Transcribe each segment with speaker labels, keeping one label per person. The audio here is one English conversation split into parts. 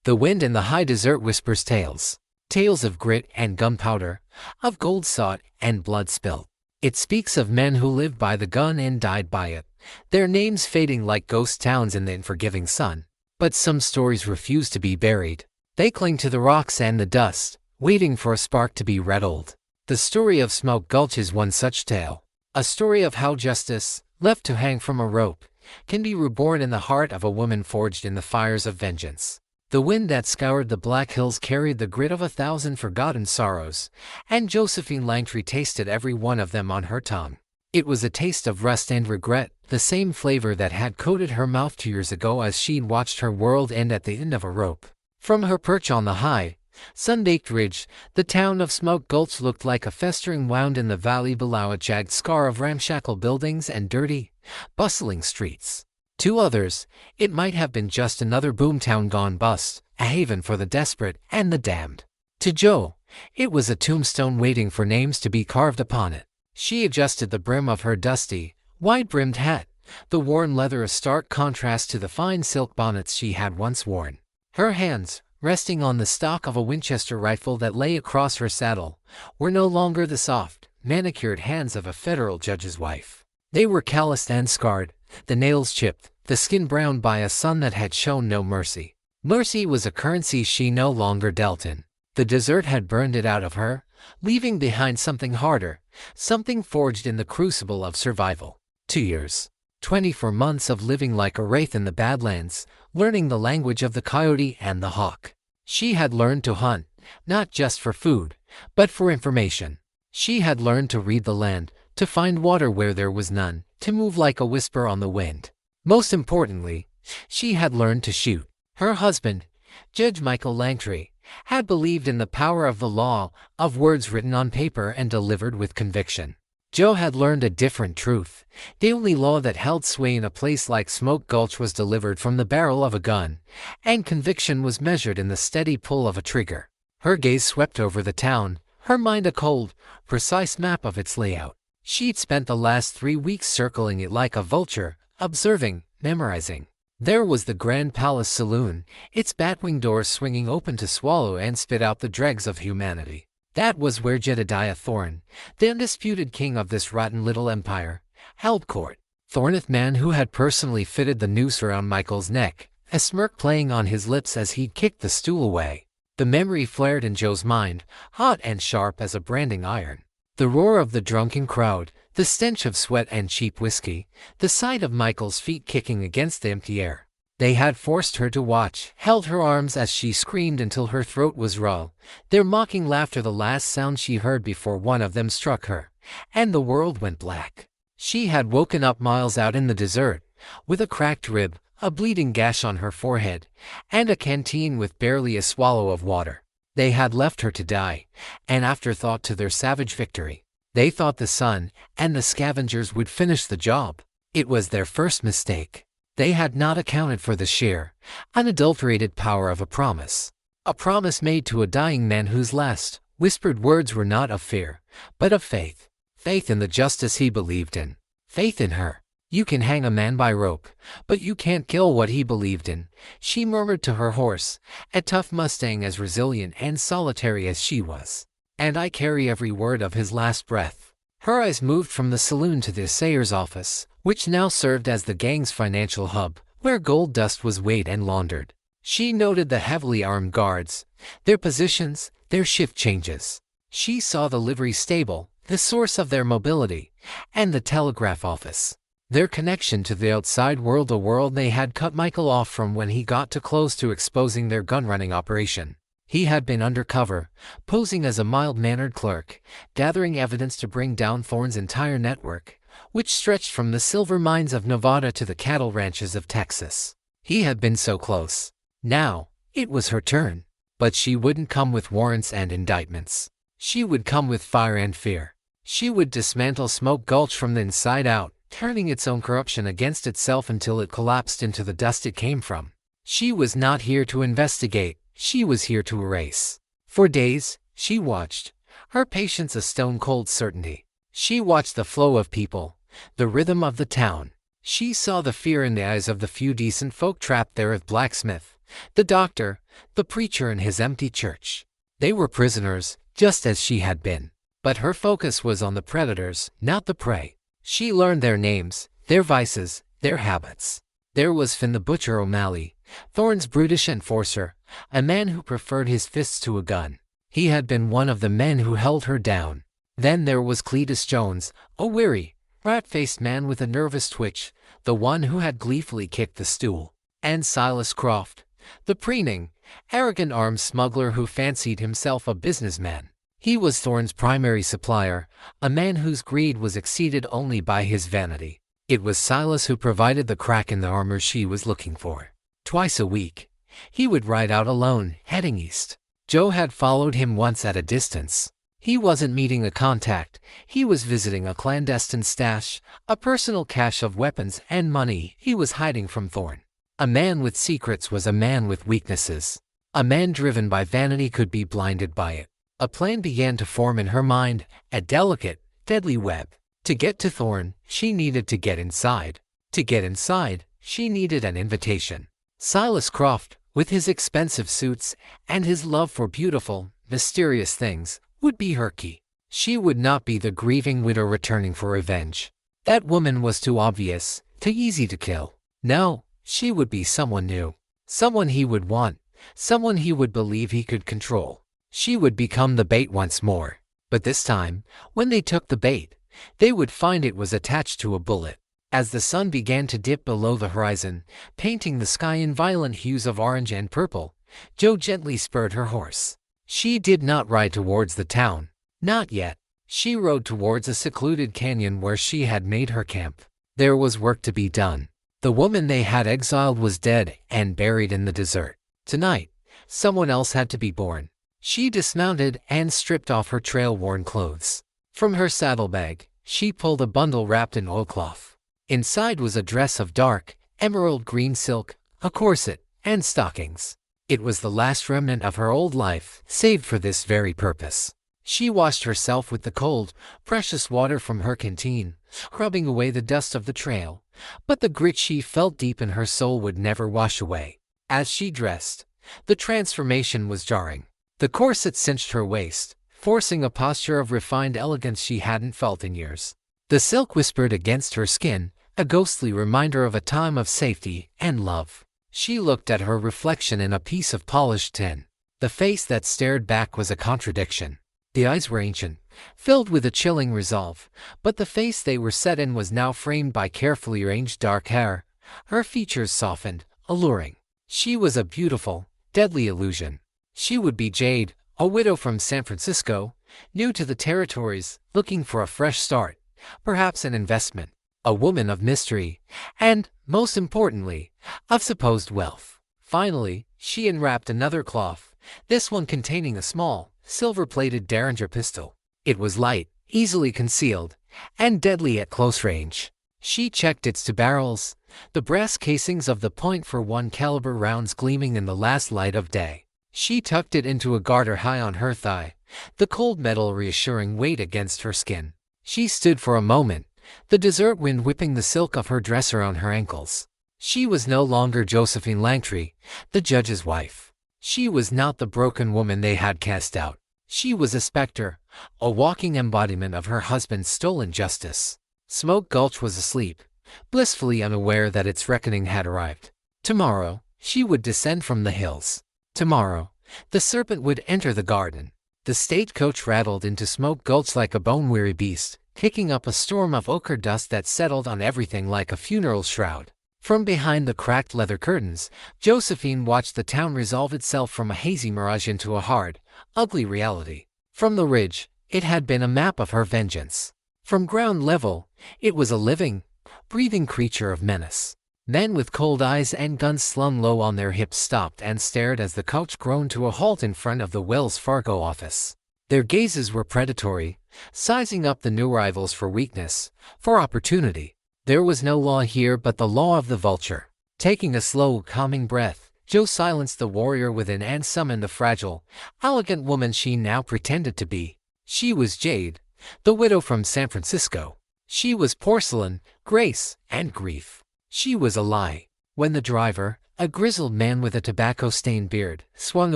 Speaker 1: The wind in the high desert whispers tales. Tales of grit and gunpowder, of gold sought and blood spilt. It speaks of men who lived by the gun and died by it, their names fading like ghost towns in the unforgiving sun. But some stories refuse to be buried. They cling to the rocks and the dust, waiting for a spark to be redoled. The story of Smoke Gulch is one such tale. A story of how justice, left to hang from a rope, can be reborn in the heart of a woman forged in the fires of vengeance. The wind that scoured the Black Hills carried the grit of 1,000 forgotten sorrows, and Josephine Langtry tasted every one of them on her tongue. It was a taste of rust and regret, the same flavor that had coated her mouth 2 years ago as she'd watched her world end at the end of a rope. From her perch on the high, sun-baked ridge, the town of Smoke Gulch looked like a festering wound in the valley below, a jagged scar of ramshackle buildings and dirty, bustling streets. To others, it might have been just another boomtown gone bust, a haven for the desperate and the damned. To Jo, it was a tombstone waiting for names to be carved upon it. She adjusted the brim of her dusty, wide-brimmed hat, the worn leather a stark contrast to the fine silk bonnets she had once worn. Her hands, resting on the stock of a Winchester rifle that lay across her saddle, were no longer the soft, manicured hands of a federal judge's wife. They were calloused and scarred, the nails chipped, the skin browned by a sun that had shown no mercy. Mercy was a currency she no longer dealt in. The desert had burned it out of her, leaving behind something harder, something forged in the crucible of survival. 2 years. 24 months of living like a wraith in the Badlands, learning the language of the coyote and the hawk. She had learned to hunt, not just for food, but for information. She had learned to read the land, to find water where there was none, to move like a whisper on the wind. Most importantly, she had learned to shoot. Her husband, Judge Michael Langtry, had believed in the power of the law, of words written on paper and delivered with conviction. Jo had learned a different truth. The only law that held sway in a place like Smoke Gulch was delivered from the barrel of a gun, and conviction was measured in the steady pull of a trigger. Her gaze swept over the town, her mind a cold, precise map of its layout. She'd spent the last 3 weeks circling it like a vulture, observing, memorizing. There was the Grand Palace Saloon, its batwing doors swinging open to swallow and spit out the dregs of humanity. That was where Jedediah Thorne, the undisputed king of this rotten little empire, held court. Thorneth, man who had personally fitted the noose around Michael's neck, a smirk playing on his lips as he kicked the stool away. The memory flared in Jo's mind, hot and sharp as a branding iron. The roar of the drunken crowd, the stench of sweat and cheap whiskey, the sight of Michael's feet kicking against the empty air. They had forced her to watch, held her arms as she screamed until her throat was raw, their mocking laughter the last sound she heard before one of them struck her, and the world went black. She had woken up miles out in the desert, with a cracked rib, a bleeding gash on her forehead, and a canteen with barely a swallow of water. They had left her to die, an afterthought to their savage victory. They thought the sun and the scavengers would finish the job. It was their first mistake. They had not accounted for the sheer, unadulterated power of a promise. A promise made to a dying man whose last, whispered words were not of fear, but of faith. Faith in the justice he believed in. Faith in her. You can hang a man by rope, but you can't kill what he believed in, she murmured to her horse, a tough Mustang as resilient and solitary as she was. And I carry every word of his last breath. Her eyes moved from the saloon to the assayer's office, which now served as the gang's financial hub, where gold dust was weighed and laundered. She noted the heavily armed guards, their positions, their shift changes. She saw the livery stable, the source of their mobility, and the telegraph office. Their connection to the outside world, a world they had cut Michael off from when he got too close to exposing their gun-running operation. He had been undercover, posing as a mild-mannered clerk, gathering evidence to bring down Thorne's entire network, which stretched from the silver mines of Nevada to the cattle ranches of Texas. He had been so close. Now, it was her turn. But she wouldn't come with warrants and indictments. She would come with fire and fear. She would dismantle Smoke Gulch from the inside out, turning its own corruption against itself until it collapsed into the dust it came from. She was not here to investigate. She was here to erase. For days, she watched, her patience a stone-cold certainty. She watched the flow of people, the rhythm of the town. She saw the fear in the eyes of the few decent folk trapped there with Blacksmith, the doctor, the preacher and his empty church. They were prisoners, just as she had been. But her focus was on the predators, not the prey. She learned their names, their vices, their habits. There was Finn the Butcher O'Malley, Thorne's brutish enforcer, a man who preferred his fists to a gun. He had been one of the men who held her down. Then there was Cletus Jones, a weary, rat-faced man with a nervous twitch, the one who had gleefully kicked the stool. And Silas Croft, the preening, arrogant arms smuggler who fancied himself a businessman. He was Thorne's primary supplier, a man whose greed was exceeded only by his vanity. It was Silas who provided the crack in the armor she was looking for. Twice a week, he would ride out alone, heading east. Joe had followed him once at a distance. He wasn't meeting a contact, he was visiting a clandestine stash, a personal cache of weapons and money he was hiding from Thorne. A man with secrets was a man with weaknesses. A man driven by vanity could be blinded by it. A plan began to form in her mind, a delicate, deadly web. To get to Thorne, she needed to get inside. To get inside, she needed an invitation. Silas Croft, with his expensive suits and his love for beautiful, mysterious things, would be her key. She would not be the grieving widow returning for revenge. That woman was too obvious, too easy to kill. No, she would be someone new. Someone he would want, someone he would believe he could control. She would become the bait once more. But this time, when they took the bait, they would find it was attached to a bullet. As the sun began to dip below the horizon, painting the sky in violent hues of orange and purple, Joe gently spurred her horse. She did not ride towards the town. Not yet. She rode towards a secluded canyon where she had made her camp. There was work to be done. The woman they had exiled was dead and buried in the desert. Tonight, someone else had to be born. She dismounted and stripped off her trail-worn clothes. From her saddlebag, she pulled a bundle wrapped in oilcloth. Inside was a dress of dark, emerald green silk, a corset, and stockings. It was the last remnant of her old life, saved for this very purpose. She washed herself with the cold, precious water from her canteen, rubbing away the dust of the trail, but the grit she felt deep in her soul would never wash away. As she dressed, the transformation was jarring. The corset cinched her waist, forcing a posture of refined elegance she hadn't felt in years. The silk whispered against her skin, a ghostly reminder of a time of safety and love. She looked at her reflection in a piece of polished tin. The face that stared back was a contradiction. The eyes were ancient, filled with a chilling resolve, but the face they were set in was now framed by carefully arranged dark hair, her features softened, alluring. She was a beautiful, deadly illusion. She would be Jade, a widow from San Francisco, new to the territories, looking for a fresh start, perhaps an investment, a woman of mystery, and, most importantly, of supposed wealth. Finally, she unwrapped another cloth, this one containing a small, silver-plated Derringer pistol. It was light, easily concealed, and deadly at close range. She checked its two barrels, the brass casings of the .41 caliber rounds gleaming in the last light of day. She tucked it into a garter high on her thigh, the cold metal reassuring weight against her skin. She stood for a moment, the desert wind whipping the silk of her dress around her ankles. She was no longer Josephine Langtry, the judge's wife. She was not the broken woman they had cast out. She was a specter, a walking embodiment of her husband's stolen justice. Smoke Gulch was asleep, blissfully unaware that its reckoning had arrived. Tomorrow, she would descend from the hills. Tomorrow, the serpent would enter the garden. The stagecoach rattled into Smoke Gulch like a bone-weary beast, kicking up a storm of ochre dust that settled on everything like a funeral shroud. From behind the cracked leather curtains, Josephine watched the town resolve itself from a hazy mirage into a hard, ugly reality. From the ridge, it had been a map of her vengeance. From ground level, it was a living, breathing creature of menace. Men with cold eyes and guns slung low on their hips stopped and stared as the coach groaned to a halt in front of the Wells Fargo office. Their gazes were predatory, sizing up the new arrivals for weakness, for opportunity. There was no law here but the law of the vulture. Taking a slow, calming breath, Joe silenced the warrior within and summoned the fragile, elegant woman she now pretended to be. She was Jade, the widow from San Francisco. She was porcelain, grace, and grief. She was a lie. When the driver, A grizzled man with a tobacco-stained beard swung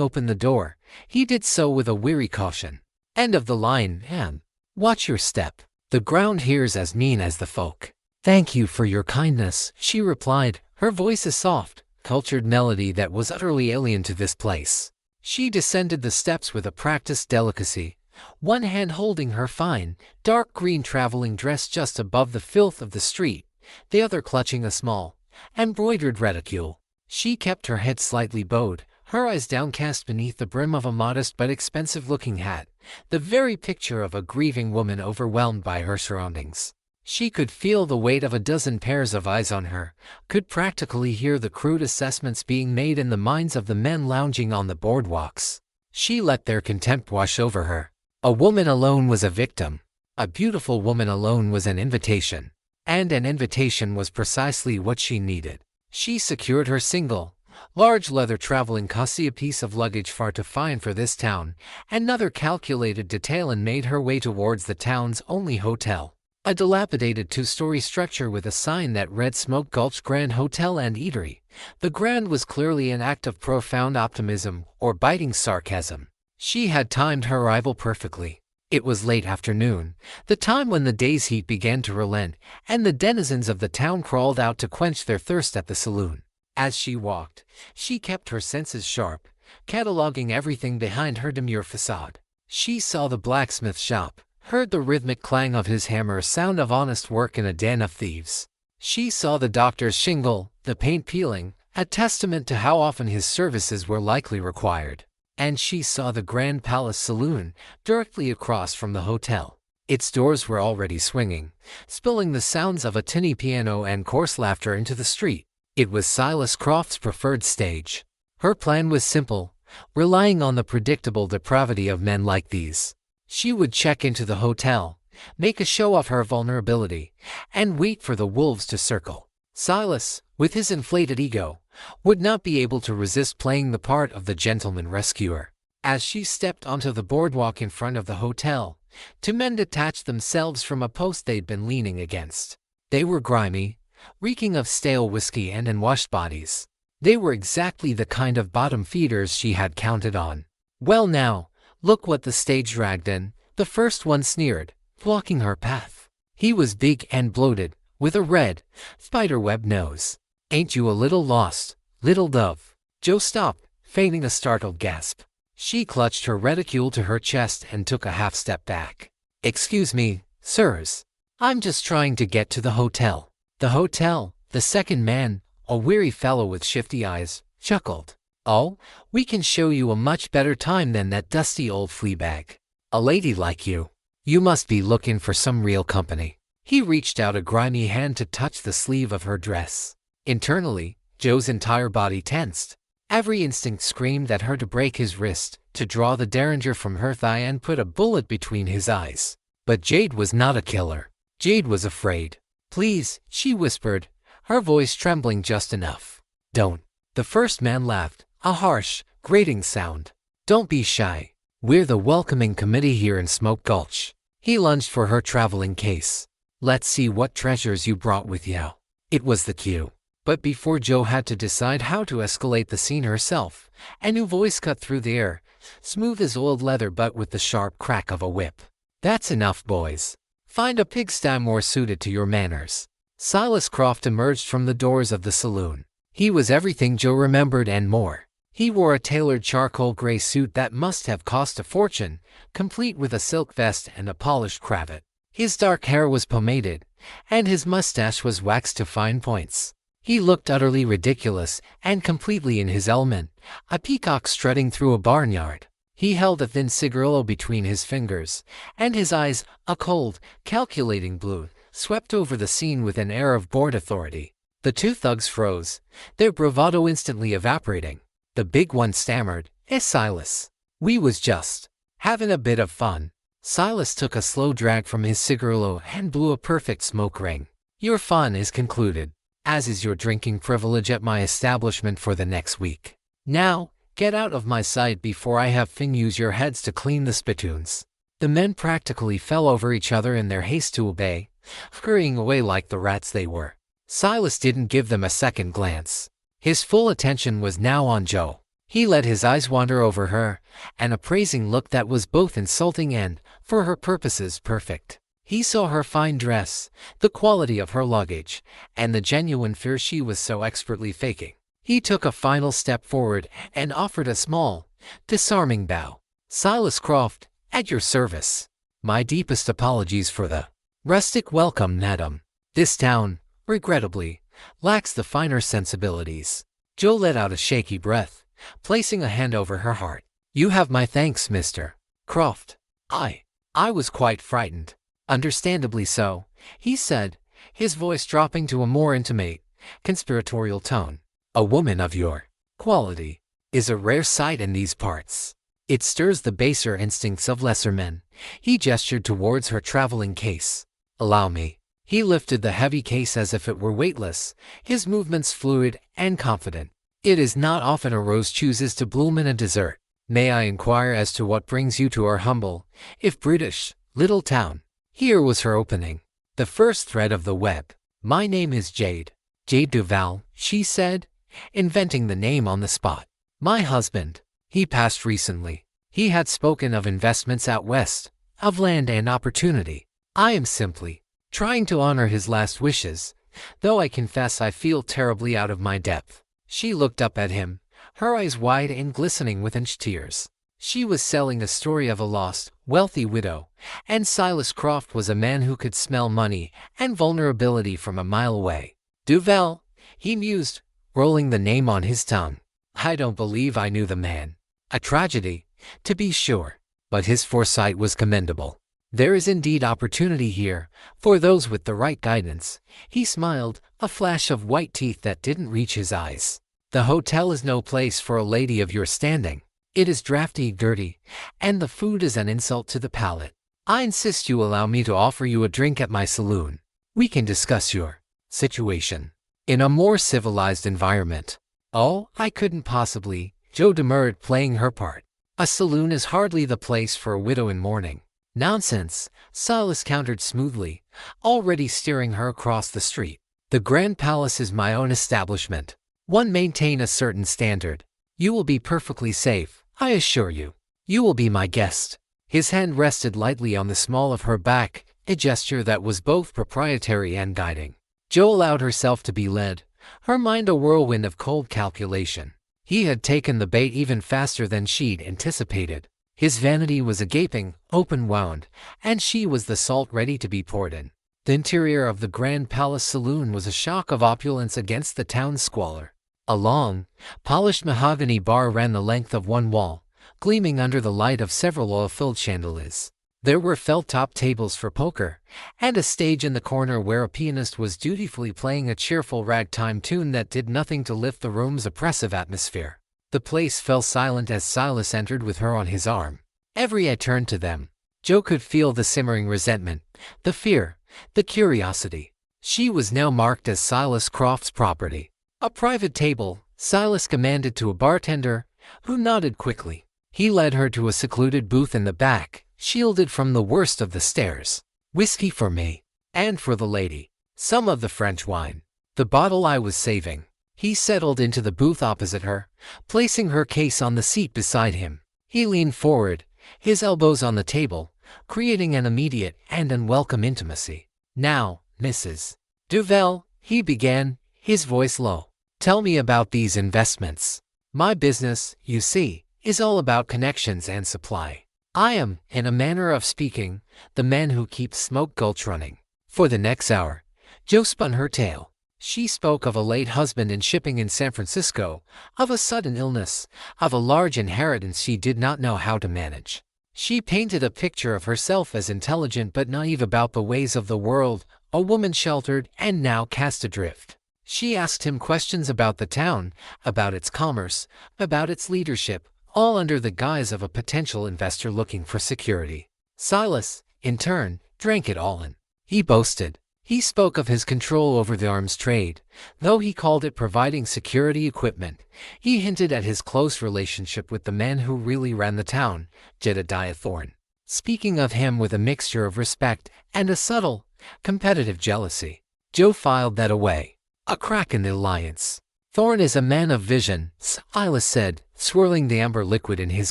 Speaker 1: open the door. He did so with a weary caution. "End of the line, man. Watch your step. The ground here's as mean as the folk." "Thank you for your kindness," she replied, her voice a soft, cultured melody that was utterly alien to this place. She descended the steps with a practiced delicacy, one hand holding her fine, dark green traveling dress just above the filth of the street, the other clutching a small, embroidered reticule. She kept her head slightly bowed, her eyes downcast beneath the brim of a modest but expensive-looking hat, the very picture of a grieving woman overwhelmed by her surroundings. She could feel the weight of a dozen pairs of eyes on her, could practically hear the crude assessments being made in the minds of the men lounging on the boardwalks. She let their contempt wash over her. A woman alone was a victim. A beautiful woman alone was an invitation. And an invitation was precisely what she needed. She secured her single, large leather traveling casi, a piece of luggage far too fine for this town, another calculated detail, and made her way towards the town's only hotel. A dilapidated two-story structure with a sign that read Smoke Gulch Grand Hotel and Eatery. The Grand was clearly an act of profound optimism or biting sarcasm. She had timed her arrival perfectly. It was late afternoon, the time when the day's heat began to relent, and the denizens of the town crawled out to quench their thirst at the saloon. As she walked, she kept her senses sharp, cataloging everything behind her demure facade. She saw the blacksmith shop, heard the rhythmic clang of his hammer, a sound of honest work in a den of thieves. She saw the doctor's shingle, the paint peeling, a testament to how often his services were likely required. And she saw the Grand Palace Saloon, directly across from the hotel. Its doors were already swinging, spilling the sounds of a tinny piano and coarse laughter into the street. It was Silas Croft's preferred stage. Her plan was simple, relying on the predictable depravity of men like these. She would check into the hotel, make a show of her vulnerability, and wait for the wolves to circle. Silas, with his inflated ego, would not be able to resist playing the part of the gentleman rescuer. As she stepped onto the boardwalk in front of the hotel, two men detached themselves from a post they'd been leaning against. They were grimy, reeking of stale whiskey and unwashed bodies. They were exactly the kind of bottom feeders she had counted on. "Well now, look what the stage dragged in," the first one sneered, blocking her path. He was big and bloated, with a red, spiderweb nose. "Ain't you a little lost, little dove?" Joe stopped, feigning a startled gasp. She clutched her reticule to her chest and took a half step back. "Excuse me, sirs. I'm just trying to get to the hotel." "The hotel," the second man, a weary fellow with shifty eyes, chuckled. "Oh, we can show you a much better time than that dusty old flea bag. A lady like you. You must be looking for some real company." He reached out a grimy hand to touch the sleeve of her dress. Internally, Joe's entire body tensed. Every instinct screamed at her to break his wrist, to draw the derringer from her thigh and put a bullet between his eyes. But Jade was not a killer. Jade was afraid. "Please," she whispered, her voice trembling just enough. "Don't." The first man laughed, a harsh, grating sound. "Don't be shy. We're the welcoming committee here in Smoke Gulch." He lunged for her traveling case. "Let's see what treasures you brought with you." It was the cue. But before Joe had to decide how to escalate the scene herself, a new voice cut through the air, smooth as oiled leather but with the sharp crack of a whip. "That's enough, boys. Find a pigsty more suited to your manners." Silas Croft emerged from the doors of the saloon. He was everything Joe remembered and more. He wore a tailored charcoal gray suit that must have cost a fortune, complete with a silk vest and a polished cravat. His dark hair was pomaded, and his mustache was waxed to fine points. He looked utterly ridiculous and completely in his element, a peacock strutting through a barnyard. He held a thin cigarillo between his fingers, and his eyes, a cold, calculating blue, swept over the scene with an air of bored authority. The two thugs froze, their bravado instantly evaporating. The big one stammered, Silas. We was just having a bit of fun." Silas took a slow drag from his cigarillo and blew a perfect smoke ring. "Your fun is concluded, as is your drinking privilege at my establishment for the next week. Now, get out of my sight before I have Finn use your heads to clean the spittoons." The men practically fell over each other in their haste to obey, scurrying away like the rats they were. Silas didn't give them a second glance. His full attention was now on Joe. He let his eyes wander over her, an appraising look that was both insulting and, for her purposes, perfect. He saw her fine dress, the quality of her luggage, and the genuine fear she was so expertly faking. He took a final step forward and offered a small, disarming bow. "Silas Croft, at your service. My deepest apologies for the rustic welcome, madam. This town, regrettably, lacks the finer sensibilities." Joe let out a shaky breath, placing a hand over her heart. "You have my thanks, Mr. Croft. I was quite frightened." "Understandably so," he said, his voice dropping to a more intimate, conspiratorial tone. "A woman of your quality is a rare sight in these parts. It stirs the baser instincts of lesser men." He gestured towards her traveling case. "Allow me." He lifted the heavy case as if it were weightless, his movements fluid and confident. "It is not often a rose chooses to bloom in a desert. May I inquire as to what brings you to our humble, if brutish, little town?" Here was her opening, the first thread of the web. "My name is Jade Duval," she said, inventing the name on the spot. "My husband, he passed recently. He had spoken of investments out west, of land and opportunity. I am simply trying to honor his last wishes, though I confess I feel terribly out of my depth." She looked up at him, her eyes wide and glistening with tears. She was selling a story of a lost, wealthy widow, and Silas Croft was a man who could smell money and vulnerability from a mile away. "Duval," he mused, rolling the name on his tongue. "I don't believe I knew the man. A tragedy, to be sure, but his foresight was commendable. There is indeed opportunity here, for those with the right guidance." He smiled, a flash of white teeth that didn't reach his eyes. "The hotel is no place for a lady of your standing. It is drafty, dirty, and the food is an insult to the palate. I insist you allow me to offer you a drink at my saloon. We can discuss your situation in a more civilized environment." "Oh, I couldn't possibly," Joe demurred, playing her part. "A saloon is hardly the place for a widow in mourning." "Nonsense," Silas countered smoothly, already steering her across the street. "The Grand Palace is my own establishment. One maintain a certain standard. You will be perfectly safe, I assure you. You will be my guest." His hand rested lightly on the small of her back, a gesture that was both proprietary and guiding. Joe allowed herself to be led, her mind a whirlwind of cold calculation. He had taken the bait even faster than she'd anticipated. His vanity was a gaping, open wound, and she was the salt ready to be poured in. The interior of the Grand Palace Saloon was a shock of opulence against the town's squalor. A long, polished mahogany bar ran the length of one wall, gleaming under the light of several oil-filled chandeliers. There were felt-top tables for poker, and a stage in the corner where a pianist was dutifully playing a cheerful ragtime tune that did nothing to lift the room's oppressive atmosphere. The place fell silent as Silas entered with her on his arm. Every eye turned to them. Joe could feel the simmering resentment, the fear, the curiosity. She was now marked as Silas Croft's property. "A private table," Silas commanded to a bartender, who nodded quickly. He led her to a secluded booth in the back, shielded from the worst of the stares. "Whiskey for me. And for the lady. Some of the French wine. The bottle I was saving." He settled into the booth opposite her, placing her case on the seat beside him. He leaned forward, his elbows on the table, creating an immediate and unwelcome intimacy. "Now, Mrs. Duval," he began, his voice low. "Tell me about these investments. My business, you see, is all about connections and supply. I am, in a manner of speaking, the man who keeps Smoke Gulch running." For the next hour, Joe spun her tale. She spoke of a late husband in shipping in San Francisco, of a sudden illness, of a large inheritance she did not know how to manage. She painted a picture of herself as intelligent but naive about the ways of the world, a woman sheltered and now cast adrift. She asked him questions about the town, about its commerce, about its leadership, all under the guise of a potential investor looking for security. Silas, in turn, drank it all in. He boasted. He spoke of his control over the arms trade, though he called it providing security equipment. He hinted at his close relationship with the man who really ran the town, Jedediah Thorne, speaking of him with a mixture of respect and a subtle, competitive jealousy. Joe filed that away. A crack in the alliance. Thorn is a man of vision, Silas said, swirling the amber liquid in his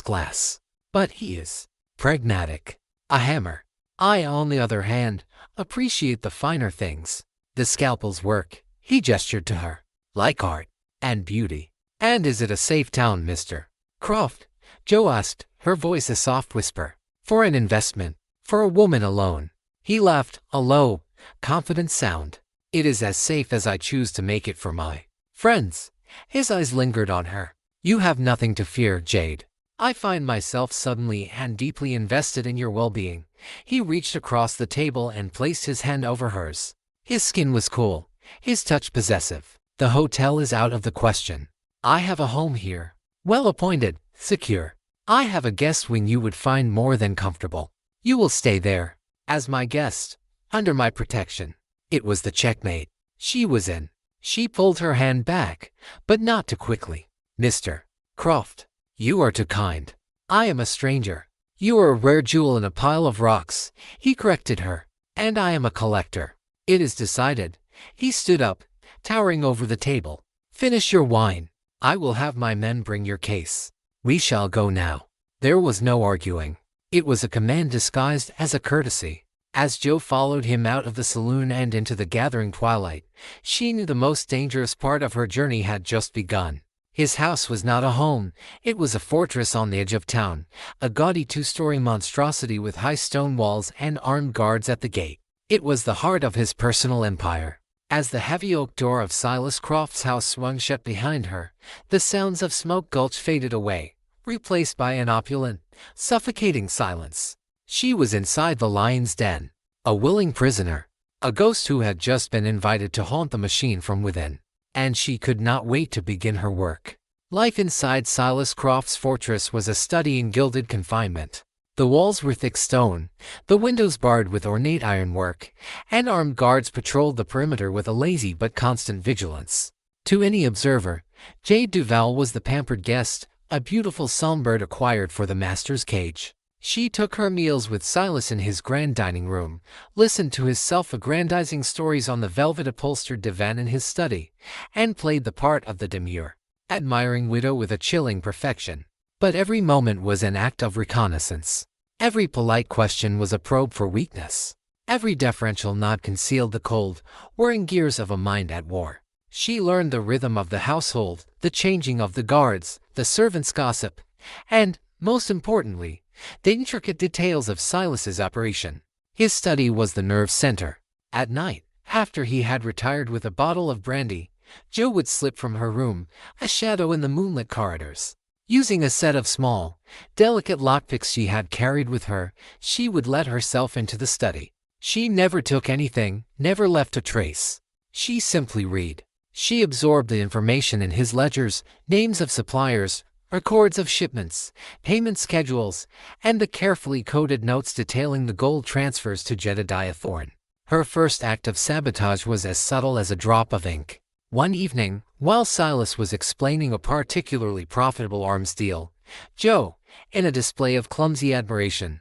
Speaker 1: glass. But he is pragmatic. A hammer. I, on the other hand, appreciate the finer things. The scalpel's work, he gestured to her, like art and beauty. And is it a safe town, Mr. Croft? Jo asked, her voice a soft whisper. For an investment, for a woman alone. He laughed, a low, confident sound. It is as safe as I choose to make it for my friends. His eyes lingered on her. You have nothing to fear, Jade. I find myself suddenly and deeply invested in your well-being. He reached across the table and placed his hand over hers. His skin was cool, his touch possessive. The hotel is out of the question. I have a home here. Well appointed, secure. I have a guest wing you would find more than comfortable. You will stay there, as my guest, under my protection. It was the checkmate. She was in. She pulled her hand back, but not too quickly. Mr. Croft, you are too kind. I am a stranger. You are a rare jewel in a pile of rocks, he corrected her. And I am a collector. It is decided. He stood up, towering over the table. Finish your wine. I will have my men bring your case. We shall go now. There was no arguing. It was a command disguised as a courtesy. As Jo followed him out of the saloon and into the gathering twilight, she knew the most dangerous part of her journey had just begun. His house was not a home, it was a fortress on the edge of town, a gaudy two-story monstrosity with high stone walls and armed guards at the gate. It was the heart of his personal empire. As the heavy oak door of Silas Croft's house swung shut behind her, the sounds of Smoke Gulch faded away, replaced by an opulent, suffocating silence. She was inside the lion's den, a willing prisoner, a ghost who had just been invited to haunt the machine from within, and she could not wait to begin her work. Life inside Silas Croft's fortress was a study in gilded confinement. The walls were thick stone, the windows barred with ornate ironwork, and armed guards patrolled the perimeter with a lazy but constant vigilance. To any observer, Jade Duval was the pampered guest, a beautiful songbird acquired for the master's cage. She took her meals with Silas in his grand dining room, listened to his self-aggrandizing stories on the velvet-upholstered divan in his study, and played the part of the demure, admiring widow with a chilling perfection. But every moment was an act of reconnaissance. Every polite question was a probe for weakness. Every deferential nod concealed the cold, whirring gears of a mind at war. She learned the rhythm of the household, the changing of the guards, the servants' gossip, and, most importantly, the intricate details of Silas's operation. His study was the nerve center. At night, after he had retired with a bottle of brandy, Jo would slip from her room, a shadow in the moonlit corridors. Using a set of small, delicate lockpicks she had carried with her, she would let herself into the study. She never took anything, never left a trace. She simply read. She absorbed the information in his ledgers, names of suppliers, records of shipments, payment schedules, and the carefully coded notes detailing the gold transfers to Jedediah Thorn. Her first act of sabotage was as subtle as a drop of ink. One evening, while Silas was explaining a particularly profitable arms deal, Jo, in a display of clumsy admiration,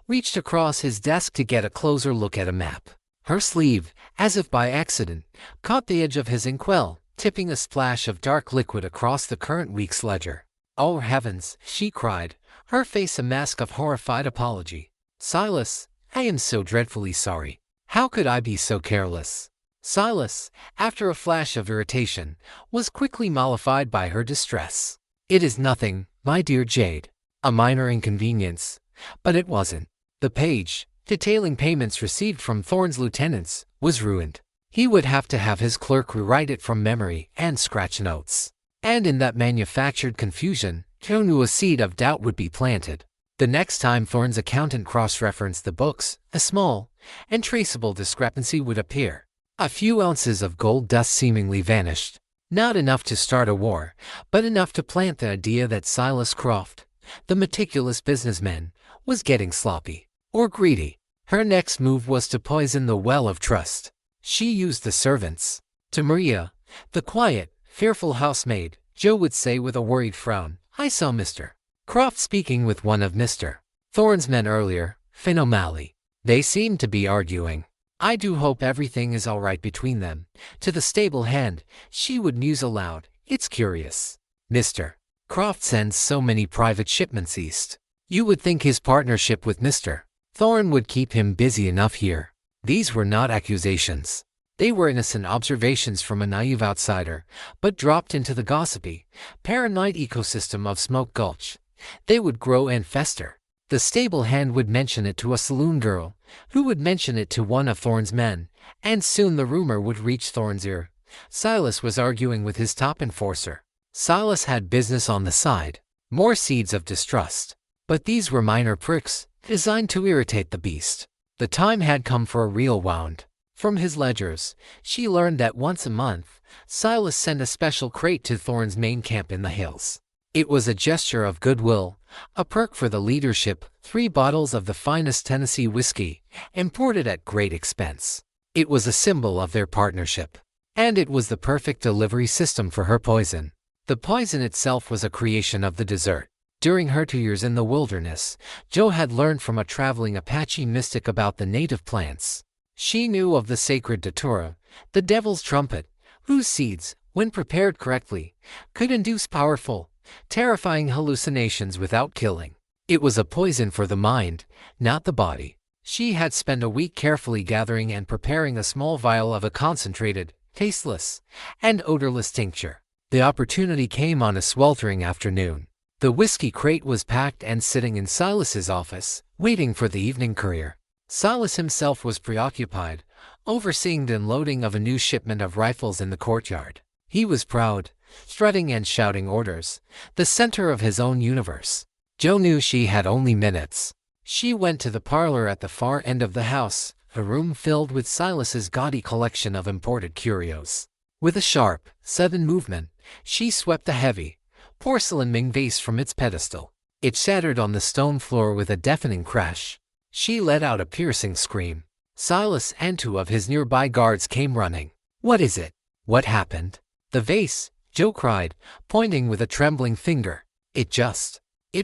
Speaker 1: reached across his desk to get a closer look at a map. Her sleeve, as if by accident, caught the edge of his inkwell, tipping a splash of dark liquid across the current week's ledger. "Oh heavens," she cried, her face a mask of horrified apology. "Silas, I am so dreadfully sorry. How could I be so careless?" Silas, after a flash of irritation, was quickly mollified by her distress. "It is nothing, my dear Jade. A minor inconvenience." But it wasn't. The page, detailing payments received from Thorn's lieutenants, was ruined. He would have to have his clerk rewrite it from memory and scratch notes. And in that manufactured confusion, Jo knew a seed of doubt would be planted. The next time Thorn's accountant cross-referenced the books, a small and traceable discrepancy would appear. A few ounces of gold dust seemingly vanished. Not enough to start a war, but enough to plant the idea that Silas Croft, the meticulous businessman, was getting sloppy or greedy. Her next move was to poison the well of trust. She used the servants. To Maria, the quiet, fearful housemaid, Jo would say with a worried frown, "I saw Mr. Croft speaking with one of Mr. Thorn's men earlier, Finn O'Malley. They seemed to be arguing. I do hope everything is all right between them." To the stable hand, she would muse aloud, It's curious. Mr. Croft sends so many private shipments east. You would think his partnership with Mr. Thorne would keep him busy enough here. These were not accusations. They were innocent observations from a naive outsider, but dropped into the gossipy, paranoid ecosystem of Smoke Gulch. They would grow and fester. The stable hand would mention it to a saloon girl, who would mention it to one of Thorne's men, and soon the rumor would reach Thorne's ear. Silas was arguing with his top enforcer. Silas had business on the side. More seeds of distrust. But these were minor pricks, designed to irritate the beast. The time had come for a real wound. From his ledgers, she learned that once a month, Silas sent a special crate to Thorne's main camp in the hills. It was a gesture of goodwill, a perk for the leadership, 3 bottles of the finest Tennessee whiskey, imported at great expense. It was a symbol of their partnership. And it was the perfect delivery system for her poison. The poison itself was a creation of the desert. During her 2 years in the wilderness, Jo had learned from a traveling Apache mystic about the native plants. She knew of the sacred datura, the devil's trumpet, whose seeds, when prepared correctly, could induce powerful, terrifying hallucinations without killing. It was a poison for the mind, not the body. She had spent a week carefully gathering and preparing a small vial of a concentrated, tasteless, and odorless tincture. The opportunity came on a sweltering afternoon. The whiskey crate was packed and sitting in Silas's office, waiting for the evening courier. Silas himself was preoccupied, overseeing the unloading of a new shipment of rifles in the courtyard. He was proud, strutting and shouting orders, the center of his own universe. Jo knew she had only minutes. She went to the parlor at the far end of the house, a room filled with Silas's gaudy collection of imported curios. With a sharp, sudden movement, she swept the heavy, porcelain Ming vase from its pedestal. It shattered on the stone floor with a deafening crash. She let out a piercing scream. Silas and 2 of his nearby guards came running. "What is it? What happened?" "The vase," Jo cried, pointing with a trembling finger. It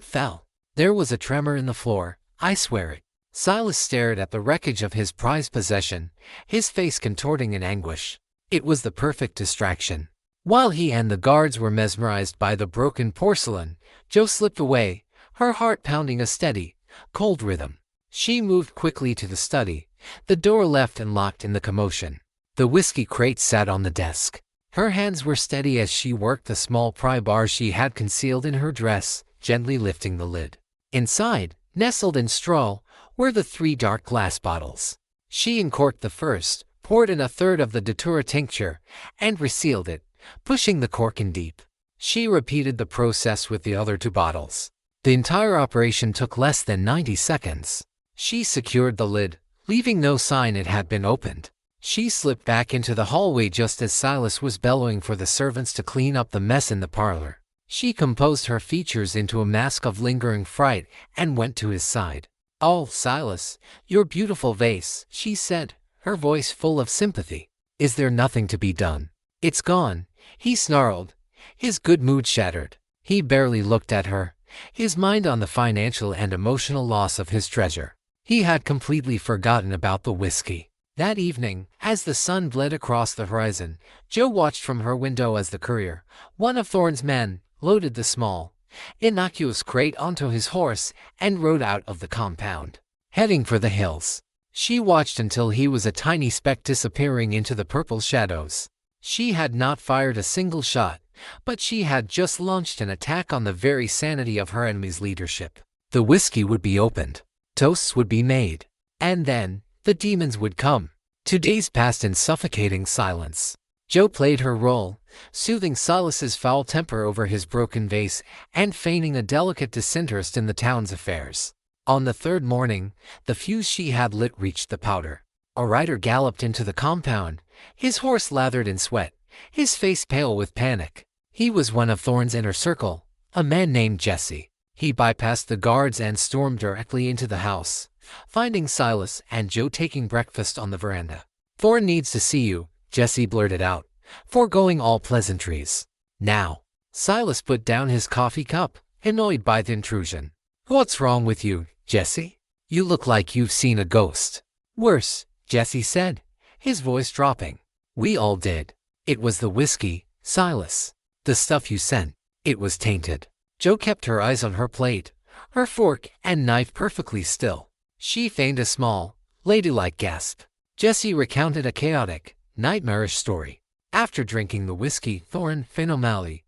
Speaker 1: fell. There was a tremor in the floor, I swear it." Silas stared at the wreckage of his prized possession, his face contorting in anguish. It was the perfect distraction. While he and the guards were mesmerized by the broken porcelain, Jo slipped away, her heart pounding a steady, cold rhythm. She moved quickly to the study, the door left and locked in the commotion. The whiskey crate sat on the desk. Her hands were steady as she worked the small pry bar she had concealed in her dress, gently lifting the lid. Inside, nestled in straw, were the 3 dark glass bottles. She uncorked the first, poured in a third of the datura tincture, and resealed it, pushing the cork in deep. She repeated the process with the other 2 bottles. The entire operation took less than 90 seconds. She secured the lid, leaving no sign it had been opened. She slipped back into the hallway just as Silas was bellowing for the servants to clean up the mess in the parlor. She composed her features into a mask of lingering fright and went to his side. "Oh, Silas, your beautiful vase," she said, her voice full of sympathy. "Is there nothing to be done?" "It's gone," he snarled, his good mood shattered. He barely looked at her, his mind on the financial and emotional loss of his treasure. He had completely forgotten about the whiskey. That evening, as the sun bled across the horizon, Jo watched from her window as the courier, one of Thorne's men, loaded the small, innocuous crate onto his horse and rode out of the compound, heading for the hills. She watched until he was a tiny speck disappearing into the purple shadows. She had not fired a single shot, but she had just launched an attack on the very sanity of her enemy's leadership. The whiskey would be opened. Toasts would be made. And then, the demons would come. 2 days passed in suffocating silence. Jo played her role, soothing Silas's foul temper over his broken vase and feigning a delicate disinterest in the town's affairs. On the 3rd morning, the fuse she had lit reached the powder. A rider galloped into the compound, his horse lathered in sweat, his face pale with panic. He was one of Thorne's inner circle, a man named Jesse. He bypassed the guards and stormed directly into the house, finding Silas and Jo taking breakfast on the veranda. "Thorne needs to see you," Jesse blurted out, foregoing all pleasantries. "Now." Silas put down his coffee cup, annoyed by the intrusion. "What's wrong with you, Jesse? You look like you've seen a ghost." "Worse," Jesse said, his voice dropping. "We all did. It was the whiskey, Silas." The stuff you sent, it was tainted. Joe kept her eyes on her plate, her fork and knife perfectly still. She feigned a small, ladylike gasp. Jesse recounted a chaotic, nightmarish story. After drinking the whiskey, Thorne, Finn O'Malley,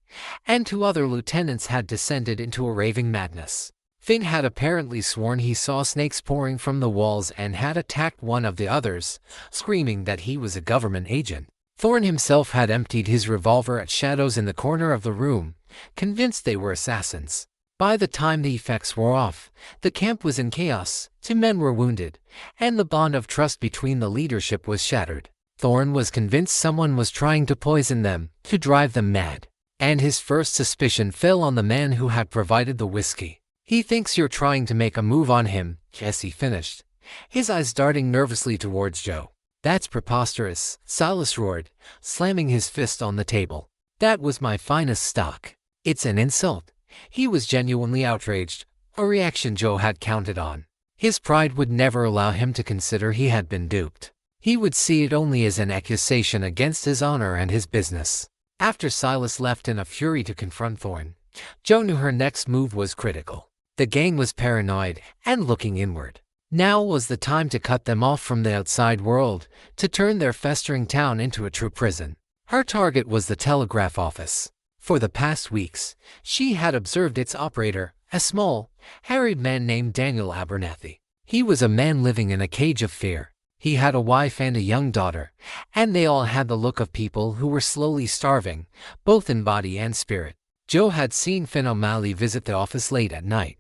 Speaker 1: and 2 other lieutenants had descended into a raving madness. Finn had apparently sworn he saw snakes pouring from the walls and had attacked one of the others, screaming that he was a government agent. Thorne himself had emptied his revolver at shadows in the corner of the room, convinced they were assassins. By the time the effects wore off, the camp was in chaos, 2 men were wounded, and the bond of trust between the leadership was shattered. Thorne was convinced someone was trying to poison them, to drive them mad. And his first suspicion fell on the man who had provided the whiskey. "He thinks you're trying to make a move on him," Jesse finished, his eyes darting nervously towards Joe. "That's preposterous," Silas roared, slamming his fist on the table. "That was my finest stock. It's an insult." He was genuinely outraged, a reaction Joe had counted on. His pride would never allow him to consider he had been duped. He would see it only as an accusation against his honor and his business. After Silas left in a fury to confront Thorne, Joe knew her next move was critical. The gang was paranoid and looking inward. Now was the time to cut them off from the outside world, to turn their festering town into a true prison. Her target was the telegraph office. For the past weeks, she had observed its operator, a small, harried man named Daniel Abernathy. He was a man living in a cage of fear. He had a wife and a young daughter, and they all had the look of people who were slowly starving, both in body and spirit. Joe had seen Finn O'Malley visit the office late at night,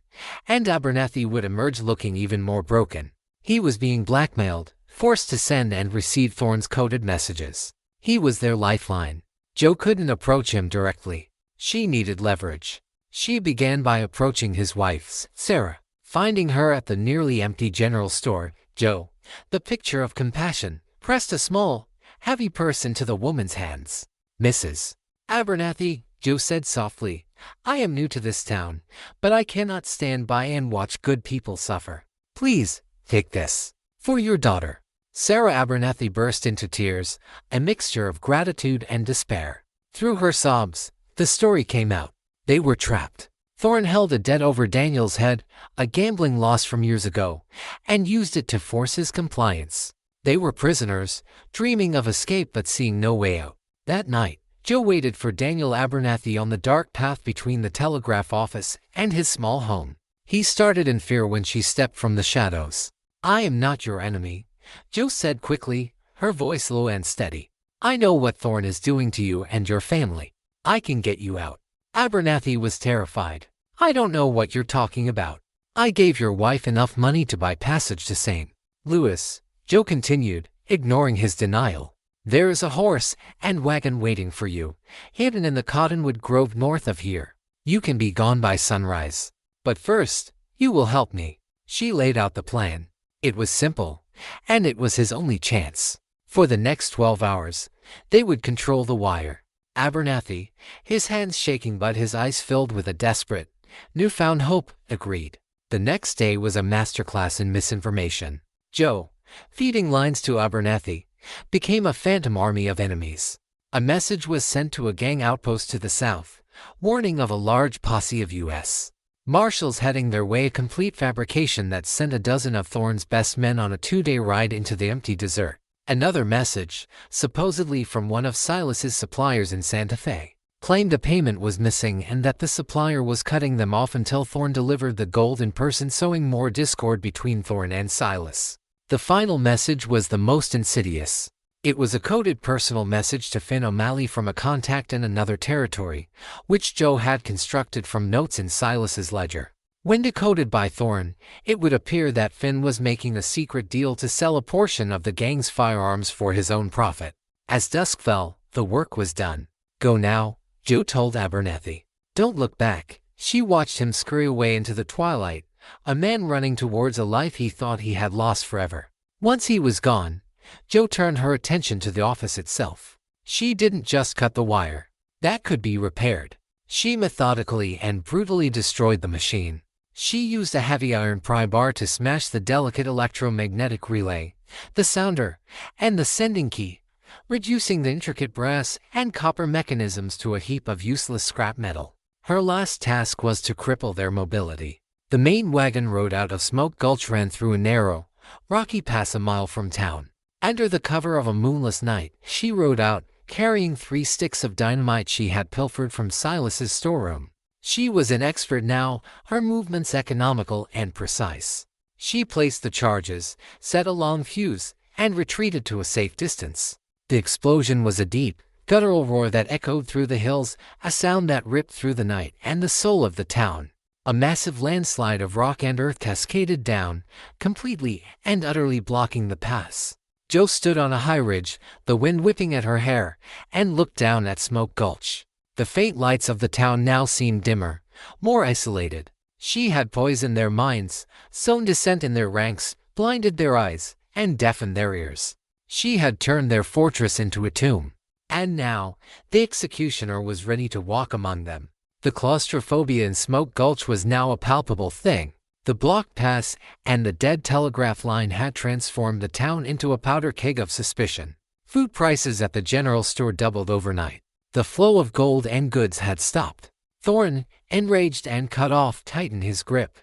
Speaker 1: and Abernathy would emerge looking even more broken. He was being blackmailed, forced to send and receive Thorne's coded messages. He was their lifeline. Joe couldn't approach him directly. She needed leverage. She began by approaching his wife, Sarah. Finding her at the nearly empty general store, Joe, the picture of compassion, pressed a small, heavy purse into the woman's hands. "Mrs. Abernathy," Joe said softly, "I am new to this town, but I cannot stand by and watch good people suffer. Please, take this. For your daughter." Sarah Abernathy burst into tears, a mixture of gratitude and despair. Through her sobs, the story came out. They were trapped. Thorne held a debt over Daniel's head, a gambling loss from years ago, and used it to force his compliance. They were prisoners, dreaming of escape but seeing no way out. That night, Joe waited for Daniel Abernathy on the dark path between the telegraph office and his small home. He started in fear when she stepped from the shadows. "I am not your enemy," Joe said quickly, her voice low and steady. "I know what Thorne is doing to you and your family. I can get you out." Abernathy was terrified. "I don't know what you're talking about. I gave your wife enough money to buy passage to St. Louis," Joe continued, ignoring his denial. "There is a horse and wagon waiting for you, hidden in the cottonwood grove north of here. You can be gone by sunrise. But first, you will help me." She laid out the plan. It was simple, and it was his only chance. For the next 12 hours, they would control the wire. Abernathy, his hands shaking but his eyes filled with a desperate, newfound hope, agreed. The next day was a masterclass in misinformation. Joe, feeding lines to Abernathy, became a phantom army of enemies. A message was sent to a gang outpost to the south, warning of a large posse of U.S. Marshals heading their way, a complete fabrication that sent a dozen of Thorne's best men on a 2-day ride into the empty desert. Another message, supposedly from one of Silas's suppliers in Santa Fe, claimed a payment was missing and that the supplier was cutting them off until Thorne delivered the gold in person, sowing more discord between Thorne and Silas. The final message was the most insidious. It was a coded personal message to Finn O'Malley from a contact in another territory, which Joe had constructed from notes in Silas's ledger. When decoded by Thorne, it would appear that Finn was making a secret deal to sell a portion of the gang's firearms for his own profit. As dusk fell, the work was done. "Go now," Joe told Abernathy. "Don't look back." She watched him scurry away into the twilight, a man running towards a life he thought he had lost forever. Once he was gone, Joe turned her attention to the office itself. She didn't just cut the wire. That could be repaired. She methodically and brutally destroyed the machine. She used a heavy iron pry bar to smash the delicate electromagnetic relay, the sounder, and the sending key, reducing the intricate brass and copper mechanisms to a heap of useless scrap metal. Her last task was to cripple their mobility. The main wagon rode out of Smoke Gulch, ran through a narrow, rocky pass a mile from town. Under the cover of a moonless night, she rode out, carrying 3 sticks of dynamite she had pilfered from Silas's storeroom. She was an expert now, her movements economical and precise. She placed the charges, set a long fuse, and retreated to a safe distance. The explosion was a deep, guttural roar that echoed through the hills, a sound that ripped through the night and the soul of the town. A massive landslide of rock and earth cascaded down, completely and utterly blocking the pass. Jo stood on a high ridge, the wind whipping at her hair, and looked down at Smoke Gulch. The faint lights of the town now seemed dimmer, more isolated. She had poisoned their minds, sown dissent in their ranks, blinded their eyes, and deafened their ears. She had turned their fortress into a tomb. And now, the executioner was ready to walk among them. The claustrophobia in Smoke Gulch was now a palpable thing. The blocked pass and the dead telegraph line had transformed the town into a powder keg of suspicion. Food prices at the general store doubled overnight. The flow of gold and goods had stopped. Thorne, enraged and cut off, tightened his grip,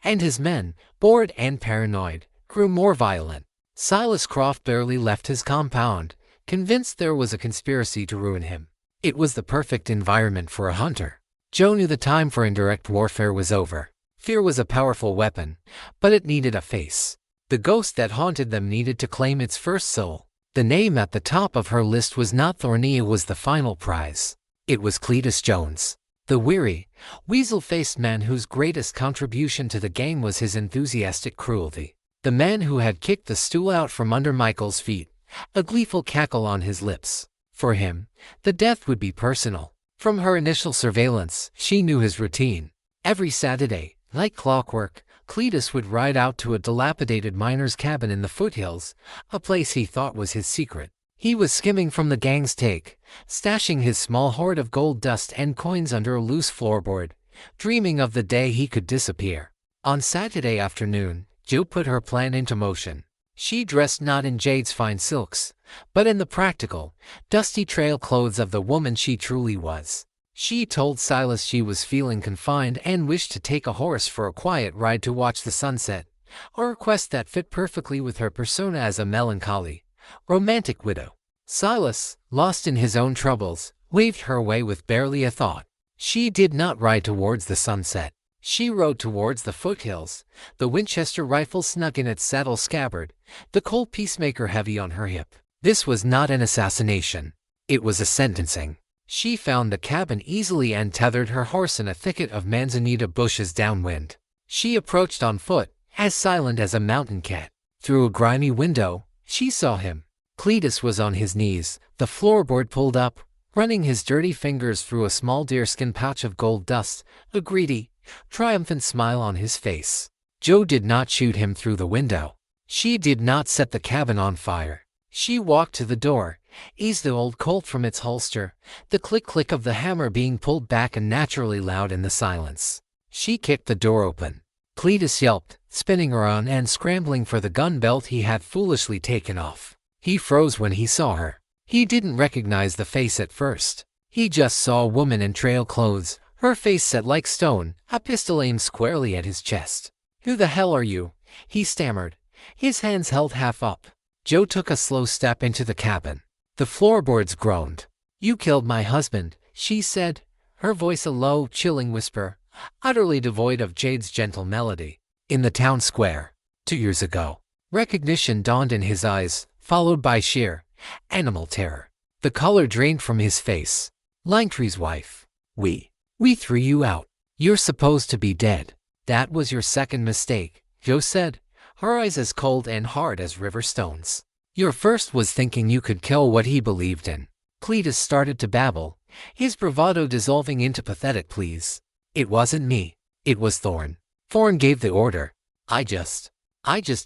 Speaker 1: and his men, bored and paranoid, grew more violent. Silas Croft barely left his compound, convinced there was a conspiracy to ruin him. It was the perfect environment for a hunter. Jo knew the time for indirect warfare was over. Fear was a powerful weapon, but it needed a face. The ghost that haunted them needed to claim its first soul. The name at the top of her list was not Thorny, it was the final prize. It was Cletus Jones, the weary, weasel-faced man whose greatest contribution to the game was his enthusiastic cruelty. The man who had kicked the stool out from under Michael's feet, a gleeful cackle on his lips. For him, the death would be personal. From her initial surveillance, she knew his routine. Every Saturday, like clockwork, Cletus would ride out to a dilapidated miner's cabin in the foothills, a place he thought was his secret. He was skimming from the gang's take, stashing his small hoard of gold dust and coins under a loose floorboard, dreaming of the day he could disappear. On Saturday afternoon, Jo put her plan into motion. She dressed not in Jade's fine silks, but in the practical, dusty trail clothes of the woman she truly was. She told Silas she was feeling confined and wished to take a horse for a quiet ride to watch the sunset, a request that fit perfectly with her persona as a melancholy, romantic widow. Silas, lost in his own troubles, waved her away with barely a thought. She did not ride towards the sunset. She rode towards the foothills, the Winchester rifle snug in its saddle scabbard, the Colt peacemaker heavy on her hip. This was not an assassination. It was a sentencing. She found the cabin easily and tethered her horse in a thicket of manzanita bushes downwind. She approached on foot, as silent as a mountain cat. Through a grimy window, she saw him. Cletus was on his knees, the floorboard pulled up, running his dirty fingers through a small deerskin pouch of gold dust, a greedy, triumphant smile on his face. Jo did not shoot him through the window. She did not set the cabin on fire. She walked to the door, eased the old Colt from its holster, the click-click of the hammer being pulled back unnaturally loud in the silence. She kicked the door open. Cletus yelped, spinning around and scrambling for the gun belt he had foolishly taken off. He froze when he saw her. He didn't recognize the face at first. He just saw a woman in trail clothes, her face set like stone, a pistol aimed squarely at his chest. "Who the hell are you?" he stammered, his hands held half up. Jo took a slow step into the cabin. The floorboards groaned. "You killed my husband," she said, her voice a low, chilling whisper, utterly devoid of Jade's gentle melody. "In the town square, 2 years ago." Recognition dawned in his eyes, followed by sheer, animal terror. The color drained from his face. "Langtry's wife. We threw you out. You're supposed to be dead." "That was your second mistake," Jo said, her eyes as cold and hard as river stones. "Your first was thinking you could kill what he believed in." Cletus started to babble, his bravado dissolving into pathetic pleas. "It wasn't me. It was Thorne. Thorne gave the order. I just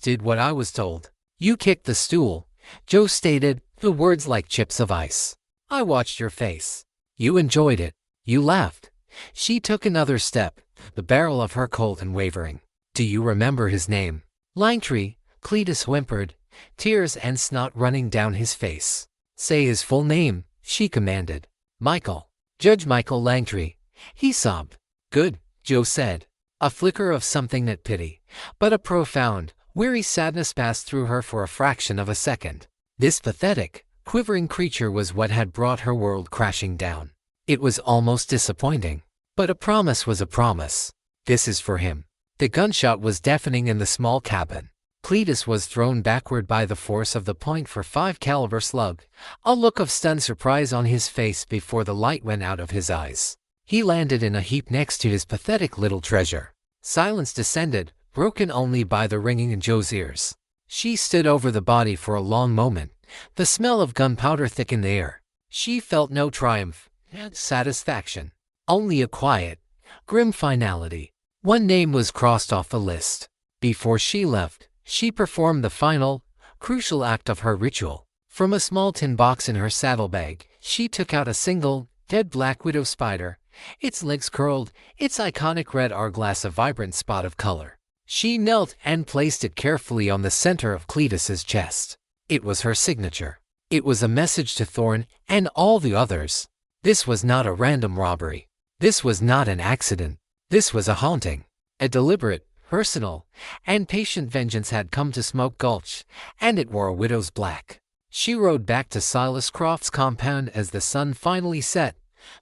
Speaker 1: did what I was told." "You kicked the stool," Jo stated, the words like chips of ice. "I watched your face. You enjoyed it. You laughed." She took another step, the barrel of her Colt wavering. "Do you remember his name?" "Langtry," Cletus whimpered, tears and snot running down his face. Say his full name, she commanded. Michael. Judge Michael Langtry. He sobbed. Good, Joe said. A flicker of something that pity, but a profound, weary sadness passed through her for a fraction of a second. This pathetic, quivering creature was what had brought her world crashing down. It was almost disappointing. But a promise was a promise. This is for him. The gunshot was deafening in the small cabin. Cletus was thrown backward by the force of the .45 caliber slug, a look of stunned surprise on his face before the light went out of his eyes. He landed in a heap next to his pathetic little treasure. Silence descended, broken only by the ringing in Joe's ears. She stood over the body for a long moment, the smell of gunpowder thick in the air. She felt no triumph, no satisfaction, only a quiet, grim finality. One name was crossed off the list. Before she left, she performed the final, crucial act of her ritual. From a small tin box in her saddlebag, she took out a single, dead black widow spider, its legs curled, its iconic red hourglass a vibrant spot of color. She knelt and placed it carefully on the center of Cletus's chest. It was her signature. It was a message to Thorn and all the others. This was not a random robbery. This was not an accident. This was a haunting. A deliberate, personal, and patient vengeance had come to Smoke Gulch, and it wore a widow's black. She rode back to Silas Croft's compound as the sun finally set,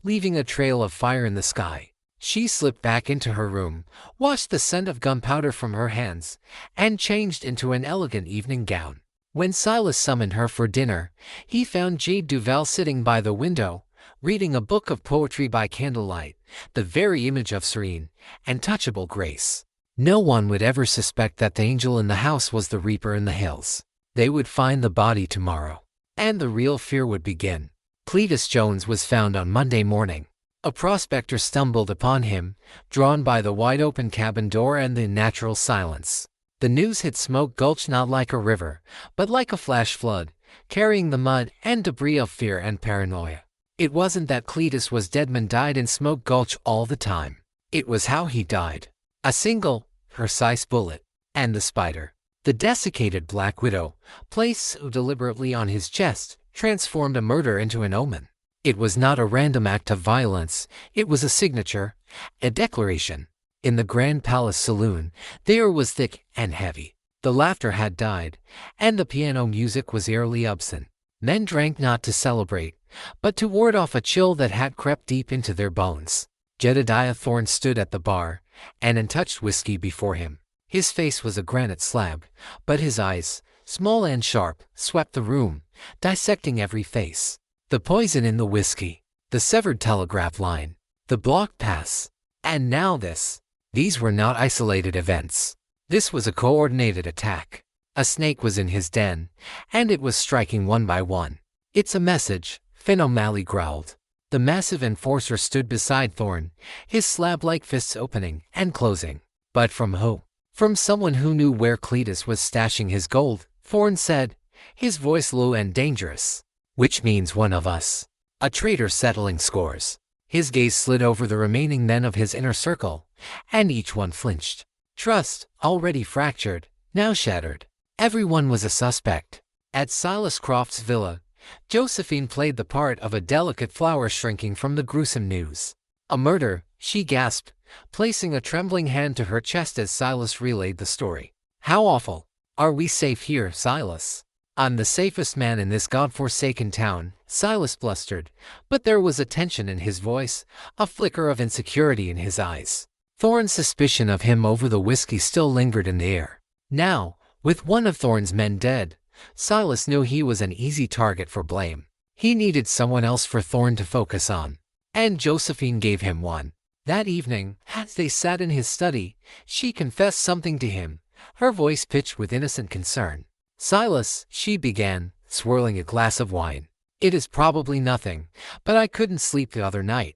Speaker 1: leaving a trail of fire in the sky. She slipped back into her room, washed the scent of gunpowder from her hands, and changed into an elegant evening gown. When Silas summoned her for dinner, he found Jade Duval sitting by the window, reading a book of poetry by candlelight, the very image of serene and touchable grace. No one would ever suspect that the angel in the house was the reaper in the hills. They would find the body tomorrow, and the real fear would begin. Cletus Jones was found on Monday morning. A prospector stumbled upon him, drawn by the wide-open cabin door and the natural silence. The news hit Smoke Gulch not like a river, but like a flash flood, carrying the mud and debris of fear and paranoia. It wasn't that Cletus was dead. Men died in Smoke Gulch all the time. It was how he died. A single, precise bullet, and the spider, the desiccated black widow, placed so deliberately on his chest, transformed a murder into an omen. It was not a random act of violence, it was a signature, a declaration. In the Grand Palace Saloon, the air was thick and heavy. The laughter had died, and the piano music was eerily absent. Men drank not to celebrate, but to ward off a chill that had crept deep into their bones. Jedediah Thorne stood at the bar, and untouched whiskey before him. His face was a granite slab, but his eyes, small and sharp, swept the room, dissecting every face. The poison in the whiskey, the severed telegraph line, the blocked pass, and now this. These were not isolated events. This was a coordinated attack. A snake was in his den, and it was striking one by one. It's a message, Finn O'Malley growled. The massive enforcer stood beside Thorne, his slab-like fists opening and closing. But from who? From someone who knew where Cletus was stashing his gold, Thorne said, his voice low and dangerous. Which means one of us. A traitor settling scores. His gaze slid over the remaining men of his inner circle, and each one flinched. Trust, already fractured, now shattered. Everyone was a suspect. At Silas Croft's villa, Josephine played the part of a delicate flower shrinking from the gruesome news. A murder, she gasped, placing a trembling hand to her chest as Silas relayed the story. How awful. Are we safe here, Silas? I'm the safest man in this godforsaken town, Silas blustered, but there was a tension in his voice, a flicker of insecurity in his eyes. Thorne's suspicion of him over the whiskey still lingered in the air. Now, with one of Thorne's men dead, Silas knew he was an easy target for blame. He needed someone else for Thorne to focus on. And Josephine gave him one. That evening, as they sat in his study, she confessed something to him, her voice pitched with innocent concern. Silas, she began, swirling a glass of wine. It is probably nothing, but I couldn't sleep the other night,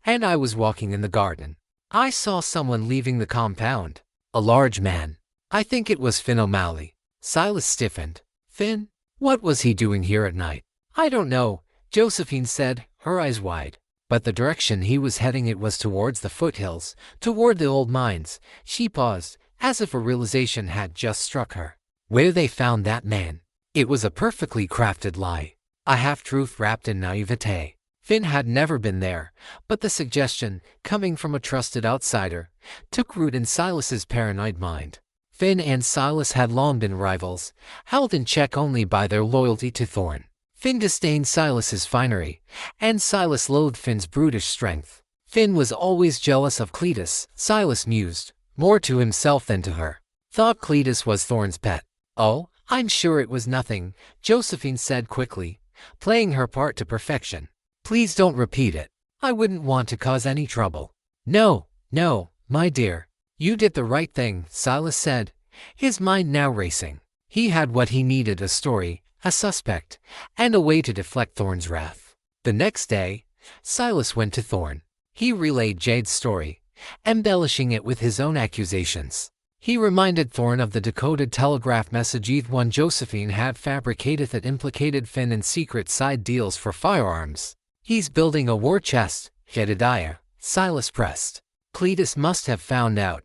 Speaker 1: and I was walking in the garden. I saw someone leaving the compound. A large man. I think it was Finn O'Malley. Silas stiffened. Finn? What was he doing here at night? I don't know, Josephine said, her eyes wide. But the direction he was heading, it was towards the foothills, toward the old mines. She paused, as if a realization had just struck her. Where they found that man. It was a perfectly crafted lie. a half-truth wrapped in naivete. Finn had never been there, but the suggestion, coming from a trusted outsider, took root in Silas's paranoid mind. Finn and Silas had long been rivals, held in check only by their loyalty to Thorn. Finn disdained Silas's finery, and Silas loathed Finn's brutish strength. Finn was always jealous of Cletus, Silas mused, more to himself than to her. Thought Cletus was Thorn's pet. Oh, I'm sure it was nothing, Josephine said quickly, playing her part to perfection. Please don't repeat it. I wouldn't want to cause any trouble. No, my dear. You did the right thing, Silas said, his mind now racing. He had what he needed: a story, a suspect, and a way to deflect Thorn's wrath. The next day, Silas went to Thorn. He relayed Jade's story, embellishing it with his own accusations. He reminded Thorn of the decoded telegraph message one Josephine had fabricated that implicated Finn in secret side deals for firearms. He's building a war chest, Jedediah, Silas pressed. Cletus must have found out,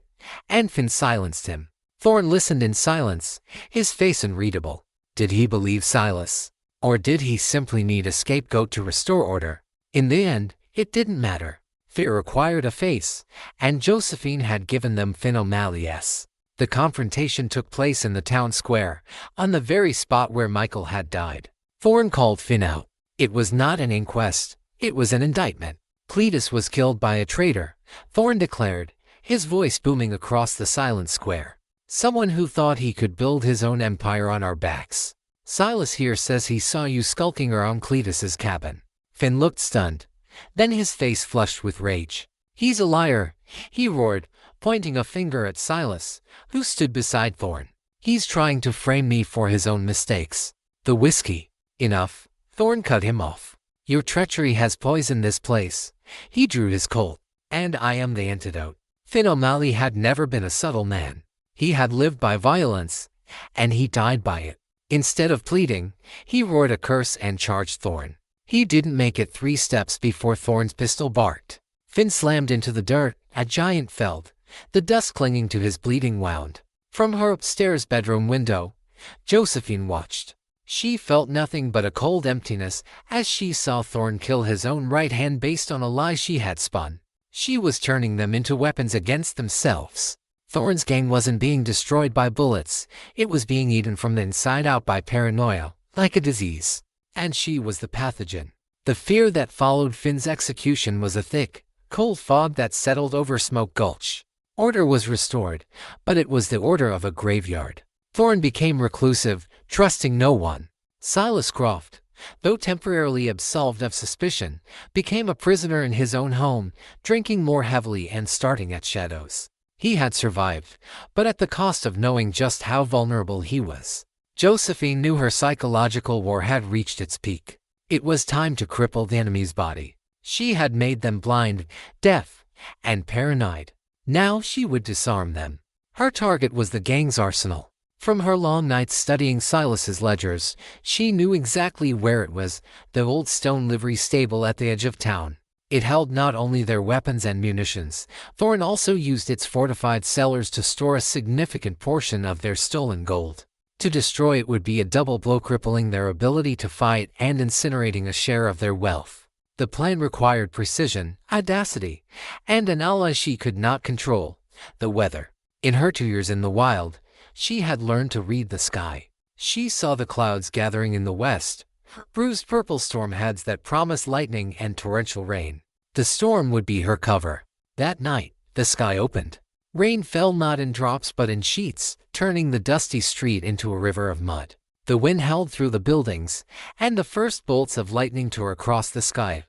Speaker 1: and Finn silenced him. Thorn listened in silence, his face unreadable. Did he believe Silas? Or did he simply need a scapegoat to restore order? In the end, it didn't matter. Fear required a face, and Josephine had given them Finn O'Malley's. The confrontation took place in the town square, on the very spot where Michael had died. Thorn called Finn out. It was not an inquest, it was an indictment. Cletus was killed by a traitor, Thorn declared, his voice booming across the silent square. Someone who thought he could build his own empire on our backs. Silas here says he saw you skulking around Cletus's cabin. Finn looked stunned. Then his face flushed with rage. He's a liar, he roared, pointing a finger at Silas, who stood beside Thorn. He's trying to frame me for his own mistakes. The whiskey. Enough. Thorn cut him off. Your treachery has poisoned this place. He drew his Colt. And I am the antidote. Finn O'Malley had never been a subtle man. He had lived by violence, and he died by it. Instead of pleading, he roared a curse and charged Thorn. He didn't make it 3 steps before Thorn's pistol barked. Finn slammed into the dirt, a giant felled, the dust clinging to his bleeding wound. From her upstairs bedroom window, Josephine watched. She felt nothing but a cold emptiness as she saw Thorn kill his own right hand based on a lie she had spun. She was turning them into weapons against themselves. Thorn's gang wasn't being destroyed by bullets, it was being eaten from the inside out by paranoia, like a disease. And she was the pathogen. The fear that followed Finn's execution was a thick, cold fog that settled over Smoke Gulch. Order was restored, but it was the order of a graveyard. Thorn became reclusive, trusting no one. Silas Croft, though temporarily absolved of suspicion, became a prisoner in his own home, drinking more heavily and starting at shadows. He had survived, but at the cost of knowing just how vulnerable he was. Josephine knew her psychological war had reached its peak. It was time to cripple the enemy's body. She had made them blind, deaf, and paranoid. Now she would disarm them. Her target was the gang's arsenal. From her long nights studying Silas's ledgers, she knew exactly where it was, the old stone livery stable at the edge of town. It held not only their weapons and munitions, Thorn also used its fortified cellars to store a significant portion of their stolen gold. To destroy it would be a double blow, crippling their ability to fight and incinerating a share of their wealth. The plan required precision, audacity, and an ally she could not control: the weather. In her 2 years in the wild, she had learned to read the sky. She saw the clouds gathering in the west, bruised purple storm heads that promised lightning and torrential rain. The storm would be her cover. That night, the sky opened. Rain fell not in drops but in sheets, turning the dusty street into a river of mud. The wind howled through the buildings, and the first bolts of lightning tore across the sky,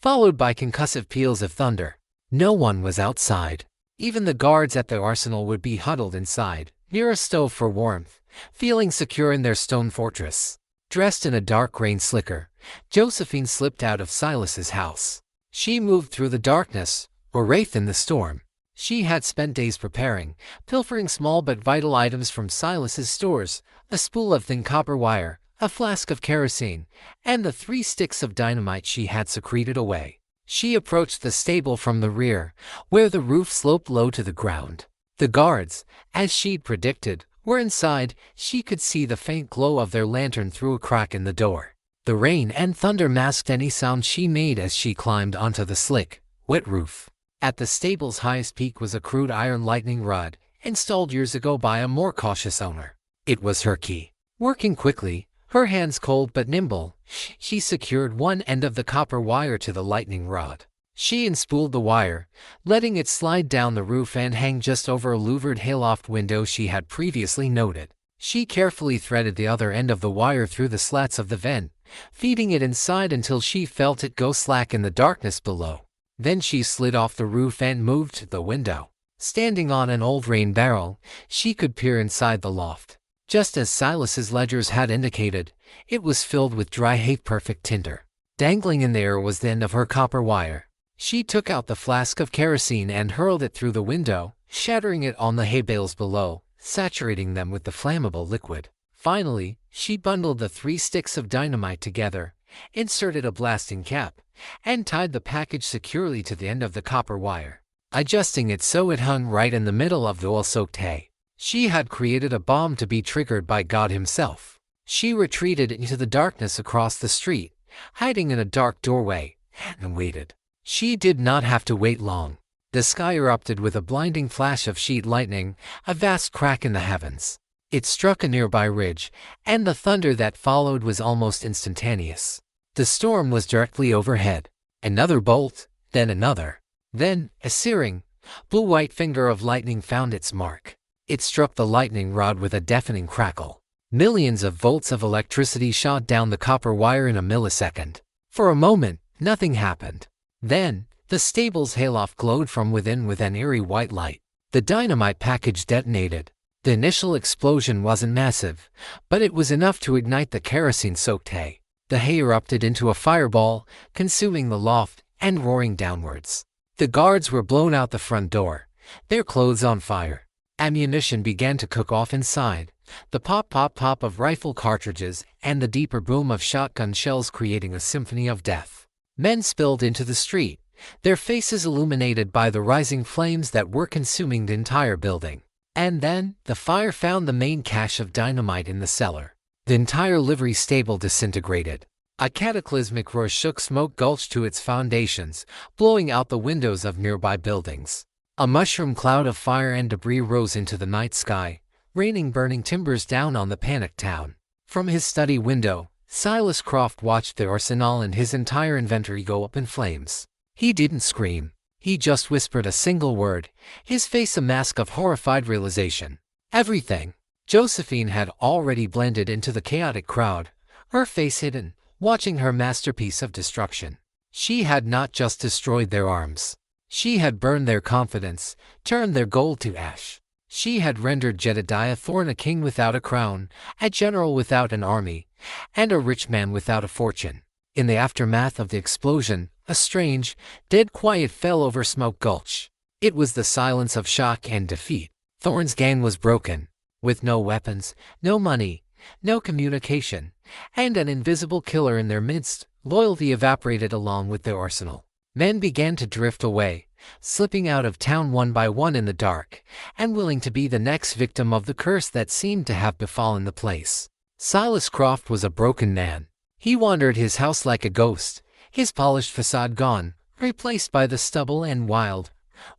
Speaker 1: followed by concussive peals of thunder. No one was outside. Even the guards at the arsenal would be huddled inside, near a stove for warmth, feeling secure in their stone fortress. Dressed in a dark rain slicker, Josephine slipped out of Silas's house. She moved through the darkness, a wraith in the storm. She had spent days preparing, pilfering small but vital items from Silas's stores: a spool of thin copper wire, a flask of kerosene, and the 3 sticks of dynamite she had secreted away. She approached the stable from the rear, where the roof sloped low to the ground. The guards, as she'd predicted, were inside. She could see the faint glow of their lantern through a crack in the door. The rain and thunder masked any sound she made as she climbed onto the slick, wet roof. At the stable's highest peak was a crude iron lightning rod, installed years ago by a more cautious owner. It was her key. Working quickly, her hands cold but nimble, she secured one end of the copper wire to the lightning rod. She unspooled the wire, letting it slide down the roof and hang just over a louvered hayloft window she had previously noted. She carefully threaded the other end of the wire through the slats of the vent, feeding it inside until she felt it go slack in the darkness below. Then she slid off the roof and moved to the window. Standing on an old rain barrel, she could peer inside the loft. Just as Silas's ledgers had indicated, it was filled with dry hay-perfect tinder. Dangling in the air was the end of her copper wire. She took out the flask of kerosene and hurled it through the window, shattering it on the hay bales below, saturating them with the flammable liquid. Finally, she bundled the 3 sticks of dynamite together, inserted a blasting cap, and tied the package securely to the end of the copper wire, adjusting it so it hung right in the middle of the oil-soaked hay. She had created a bomb to be triggered by God himself. She retreated into the darkness across the street, hiding in a dark doorway, and waited. She did not have to wait long. The sky erupted with a blinding flash of sheet lightning, a vast crack in the heavens. It struck a nearby ridge, and the thunder that followed was almost instantaneous. The storm was directly overhead. Another bolt, then another. Then, a searing, blue-white finger of lightning found its mark. It struck the lightning rod with a deafening crackle. Millions of volts of electricity shot down the copper wire in a millisecond. For a moment, nothing happened. Then, the stable's hayloft glowed from within with an eerie white light. The dynamite package detonated. The initial explosion wasn't massive, but it was enough to ignite the kerosene-soaked hay. The hay erupted into a fireball, consuming the loft and roaring downwards. The guards were blown out the front door, their clothes on fire. Ammunition began to cook off inside, the pop-pop-pop of rifle cartridges and the deeper boom of shotgun shells creating a symphony of death. Men spilled into the street, their faces illuminated by the rising flames that were consuming the entire building. And then, the fire found the main cache of dynamite in the cellar. The entire livery stable disintegrated. A cataclysmic roar shook Smoke Gulch to its foundations, blowing out the windows of nearby buildings. A mushroom cloud of fire and debris rose into the night sky, raining burning timbers down on the panicked town. From his study window, Silas Croft watched the arsenal and his entire inventory go up in flames. He didn't scream. He just whispered a single word, his face a mask of horrified realization. Everything. Josephine had already blended into the chaotic crowd, her face hidden, watching her masterpiece of destruction. She had not just destroyed their arms. She had burned their confidence, turned their gold to ash. She had rendered Jedediah Thorne a king without a crown, a general without an army, and a rich man without a fortune. In the aftermath of the explosion, a strange, dead quiet fell over Smoke Gulch. It was the silence of shock and defeat. Thorne's gang was broken, with no weapons, no money, no communication, and an invisible killer in their midst. Loyalty evaporated along with their arsenal. Men began to drift away, slipping out of town one by one in the dark, and willing to be the next victim of the curse that seemed to have befallen the place. Silas Croft was a broken man. He wandered his house like a ghost, his polished facade gone, replaced by the stubble and wild,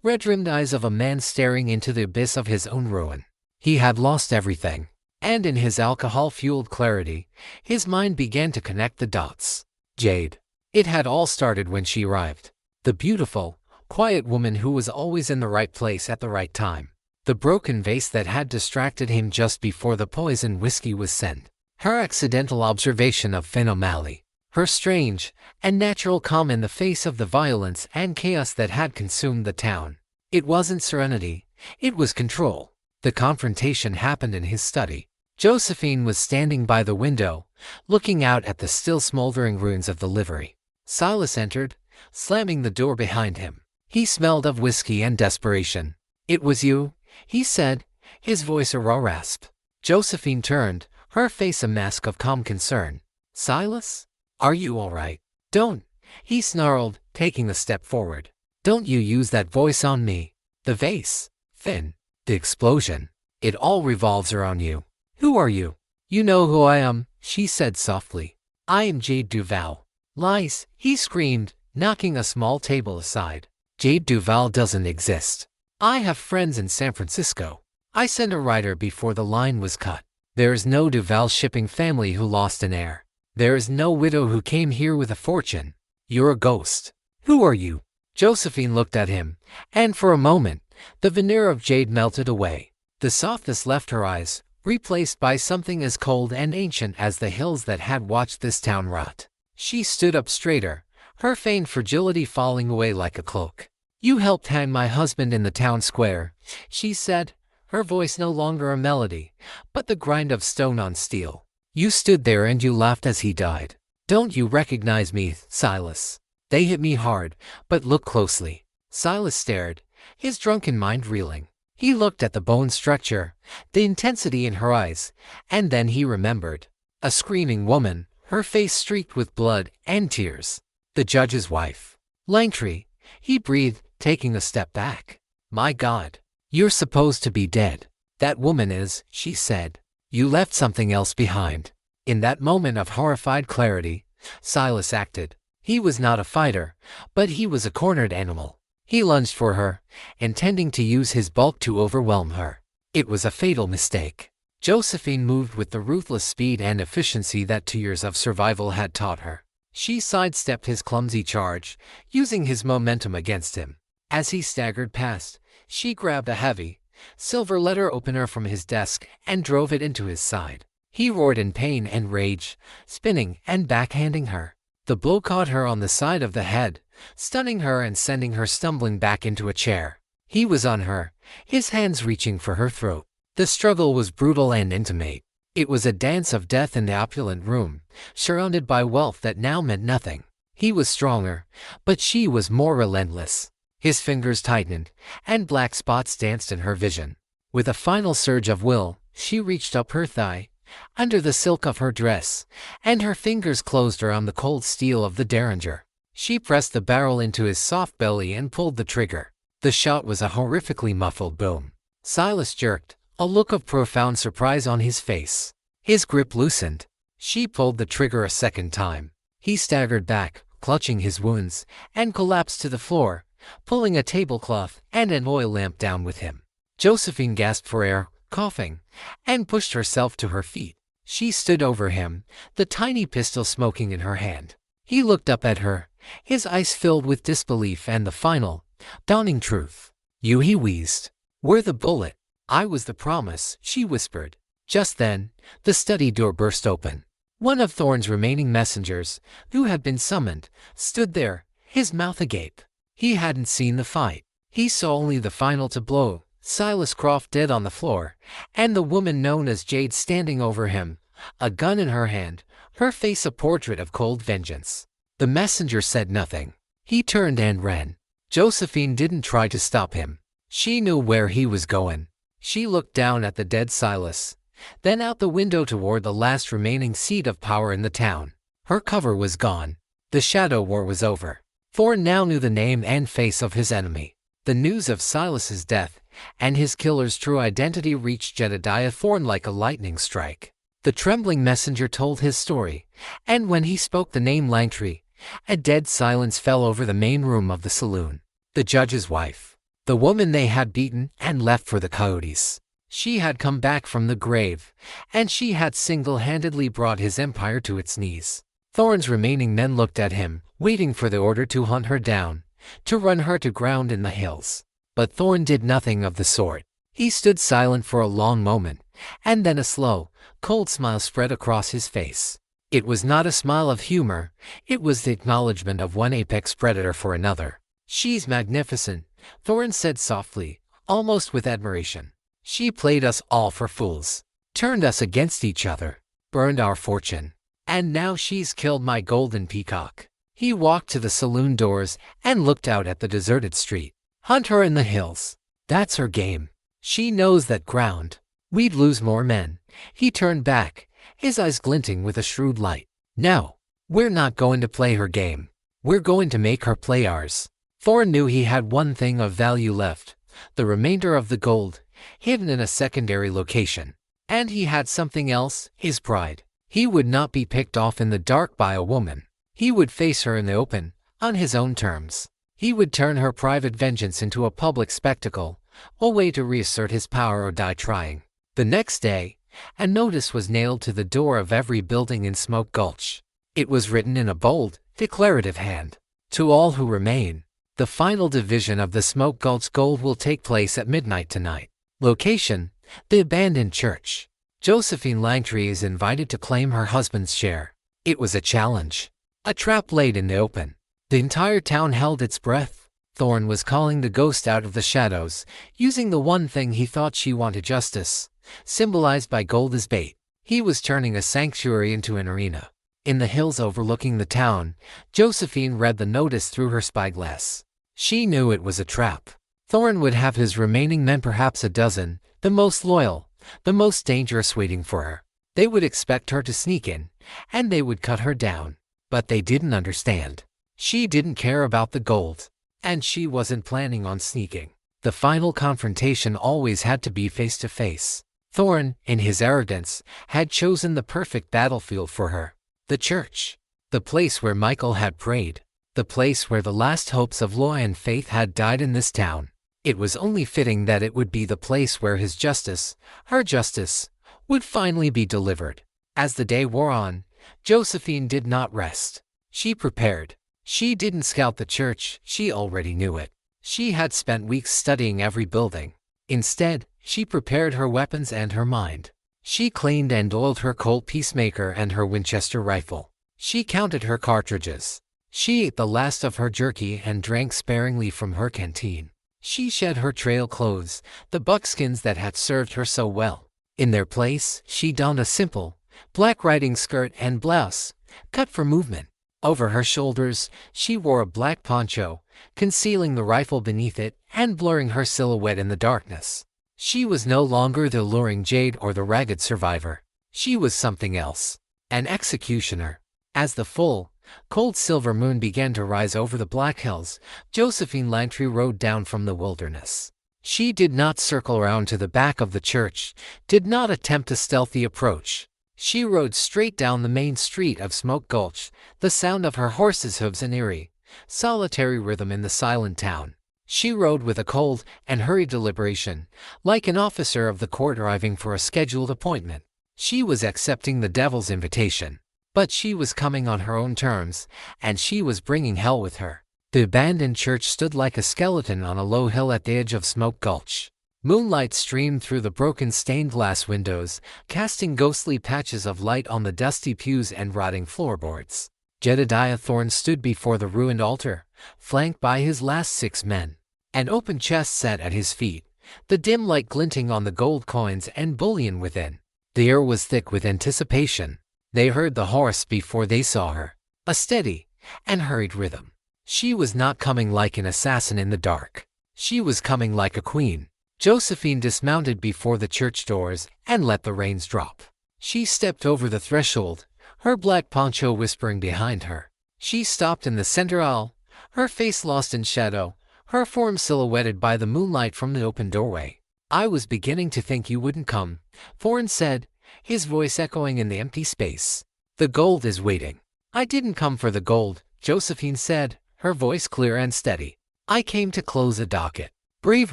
Speaker 1: red-rimmed eyes of a man staring into the abyss of his own ruin. He had lost everything, and in his alcohol-fueled clarity, his mind began to connect the dots. Jade. It had all started when she arrived. The beautiful, quiet woman who was always in the right place at the right time. The broken vase that had distracted him just before the poisoned whiskey was sent. Her accidental observation of Finn O'Malley. Her strange and natural calm in the face of the violence and chaos that had consumed the town. It wasn't serenity, it was control. The confrontation happened in his study. Josephine was standing by the window, looking out at the still smoldering ruins of the livery. Silas entered, slamming the door behind him. He smelled of whiskey and desperation. "It was you," he said, his voice a raw rasp. Josephine turned, her face a mask of calm concern. "Silas? Are you all right?" "Don't," he snarled, taking a step forward. "Don't you use that voice on me." "The vase, Finn, the explosion. It all revolves around you. Who are you?" "You know who I am," she said softly. I am Jade Duval. Lies, he screamed, knocking a small table aside. Jade Duval doesn't exist. I have friends in San Francisco. I sent a writer before the line was cut. There is no Duval shipping family who lost an heir. There is no widow who came here with a fortune. You're a ghost. Who are you? Josephine looked at him, and for a moment, the veneer of jade melted away. The softness left her eyes, replaced by something as cold and ancient as the hills that had watched this town rot. She stood up straighter, her feigned fragility falling away like a cloak. You helped hang my husband in the town square, she said, her voice no longer a melody, but the grind of stone on steel. You stood there and you laughed as he died. Don't you recognize me, Silas? They hit me hard, but look closely. Silas stared, his drunken mind reeling. He looked at the bone structure, the intensity in her eyes, and then he remembered. A screaming woman, her face streaked with blood and tears. The judge's wife. Langtry, he breathed, taking a step back. My God, you're supposed to be dead. That woman is, she said. You left something else behind. In that moment of horrified clarity, Silas acted. He was not a fighter, but he was a cornered animal. He lunged for her, intending to use his bulk to overwhelm her. It was a fatal mistake. Josephine moved with the ruthless speed and efficiency that 2 years of survival had taught her. She sidestepped his clumsy charge, using his momentum against him. As he staggered past, she grabbed a heavy, silver letter opener from his desk and drove it into his side. He roared in pain and rage, spinning and backhanding her. The blow caught her on the side of the head, stunning her and sending her stumbling back into a chair. He was on her, his hands reaching for her throat. The struggle was brutal and intimate. It was a dance of death in the opulent room, surrounded by wealth that now meant nothing. He was stronger, but she was more relentless. His fingers tightened, and black spots danced in her vision. With a final surge of will, she reached up her thigh, under the silk of her dress, and her fingers closed around the cold steel of the derringer. She pressed the barrel into his soft belly and pulled the trigger. The shot was a horrifically muffled boom. Silas jerked, a look of profound surprise on his face. His grip loosened. She pulled the trigger a second time. He staggered back, clutching his wounds, and collapsed to the floor, pulling a tablecloth and an oil lamp down with him. Josephine gasped for air, coughing, and pushed herself to her feet. She stood over him, the tiny pistol smoking in her hand. He looked up at her, his eyes filled with disbelief and the final, dawning truth. You, he wheezed. Were the bullet. I was the promise, she whispered. Just then, the study door burst open. One of Thorne's remaining messengers, who had been summoned, stood there, his mouth agape. He hadn't seen the fight. He saw only the final to blow, Silas Croft dead on the floor, and the woman known as Jade standing over him, a gun in her hand, her face a portrait of cold vengeance. The messenger said nothing. He turned and ran. Josephine didn't try to stop him. She knew where he was going. She looked down at the dead Silas, then out the window toward the last remaining seat of power in the town. Her cover was gone. The shadow war was over. Thorne now knew the name and face of his enemy. The news of Silas's death and his killer's true identity reached Jedediah Thorne like a lightning strike. The trembling messenger told his story, and when he spoke the name Langtry, a dead silence fell over the main room of the saloon. The judge's wife. The woman they had beaten and left for the coyotes. She had come back from the grave, and she had single-handedly brought his empire to its knees. Thorne's remaining men looked at him, waiting for the order to hunt her down, to run her to ground in the hills. But Thorne did nothing of the sort. He stood silent for a long moment, and then a slow, cold smile spread across his face. It was not a smile of humor, it was the acknowledgement of one apex predator for another. She's magnificent, Thorne said softly, almost with admiration. She played us all for fools, turned us against each other, burned our fortune. And now she's killed my golden peacock. He walked to the saloon doors and looked out at the deserted street. Hunt her in the hills. That's her game. She knows that ground. We'd lose more men. He turned back, his eyes glinting with a shrewd light. No, we're not going to play her game. We're going to make her play ours. Thorne knew he had one thing of value left, the remainder of the gold, hidden in a secondary location. And he had something else, his pride. He would not be picked off in the dark by a woman. He would face her in the open, on his own terms. He would turn her private vengeance into a public spectacle, a way to reassert his power or die trying. The next day, a notice was nailed to the door of every building in Smoke Gulch. It was written in a bold, declarative hand. To all who remain, the final division of the Smoke Gulch Gold will take place at midnight tonight. Location: the abandoned church. Josephine Langtry is invited to claim her husband's share. It was a challenge. A trap laid in the open. The entire town held its breath. Thorne was calling the ghost out of the shadows, using the one thing he thought she wanted: justice, symbolized by gold as bait. He was turning a sanctuary into an arena. In the hills overlooking the town, Josephine read the notice through her spyglass. She knew it was a trap. Thorne would have his remaining men, perhaps a dozen, the most loyal, the most dangerous, waiting for her. They would expect her to sneak in, and they would cut her down. But they didn't understand. She didn't care about the gold, and she wasn't planning on sneaking. The final confrontation always had to be face to face. Thorne, in his arrogance, had chosen the perfect battlefield for her. The church. The place where Michael had prayed. The place where the last hopes of law and faith had died in this town. It was only fitting that it would be the place where his justice, her justice, would finally be delivered. As the day wore on, Josephine did not rest. She prepared. She didn't scout the church, she already knew it. She had spent weeks studying every building. Instead, she prepared her weapons and her mind. She cleaned and oiled her Colt Peacemaker and her Winchester rifle. She counted her cartridges. She ate the last of her jerky and drank sparingly from her canteen. She shed her trail clothes, the buckskins that had served her so well. In their place, she donned a simple, black riding skirt and blouse, cut for movement. Over her shoulders, she wore a black poncho, concealing the rifle beneath it and blurring her silhouette in the darkness. She was no longer the alluring jade or the ragged survivor. She was something else. An executioner. As the full, cold silver moon began to rise over the Black Hills, Josephine Langtry rode down from the wilderness. She did not circle around to the back of the church, did not attempt a stealthy approach. She rode straight down the main street of Smoke Gulch, the sound of her horse's hooves an eerie, solitary rhythm in the silent town. She rode with a cold and hurried deliberation, like an officer of the court arriving for a scheduled appointment. She was accepting the devil's invitation. But she was coming on her own terms, and she was bringing hell with her. The abandoned church stood like a skeleton on a low hill at the edge of Smoke Gulch. Moonlight streamed through the broken stained glass windows, casting ghostly patches of light on the dusty pews and rotting floorboards. Jedediah Thorne stood before the ruined altar, flanked by his last 6 men. An open chest sat at his feet, the dim light glinting on the gold coins and bullion within. The air was thick with anticipation. They heard the horse before they saw her, a steady and hurried rhythm. She was not coming like an assassin in the dark. She was coming like a queen. Josephine dismounted before the church doors and let the reins drop. She stepped over the threshold, her black poncho whispering behind her. She stopped in the center aisle, her face lost in shadow, her form silhouetted by the moonlight from the open doorway. "I was beginning to think you wouldn't come," Thorne said, his voice echoing in the empty space. "The gold is waiting." "I didn't come for the gold," Josephine said, her voice clear and steady. "I came to close a docket." "Brave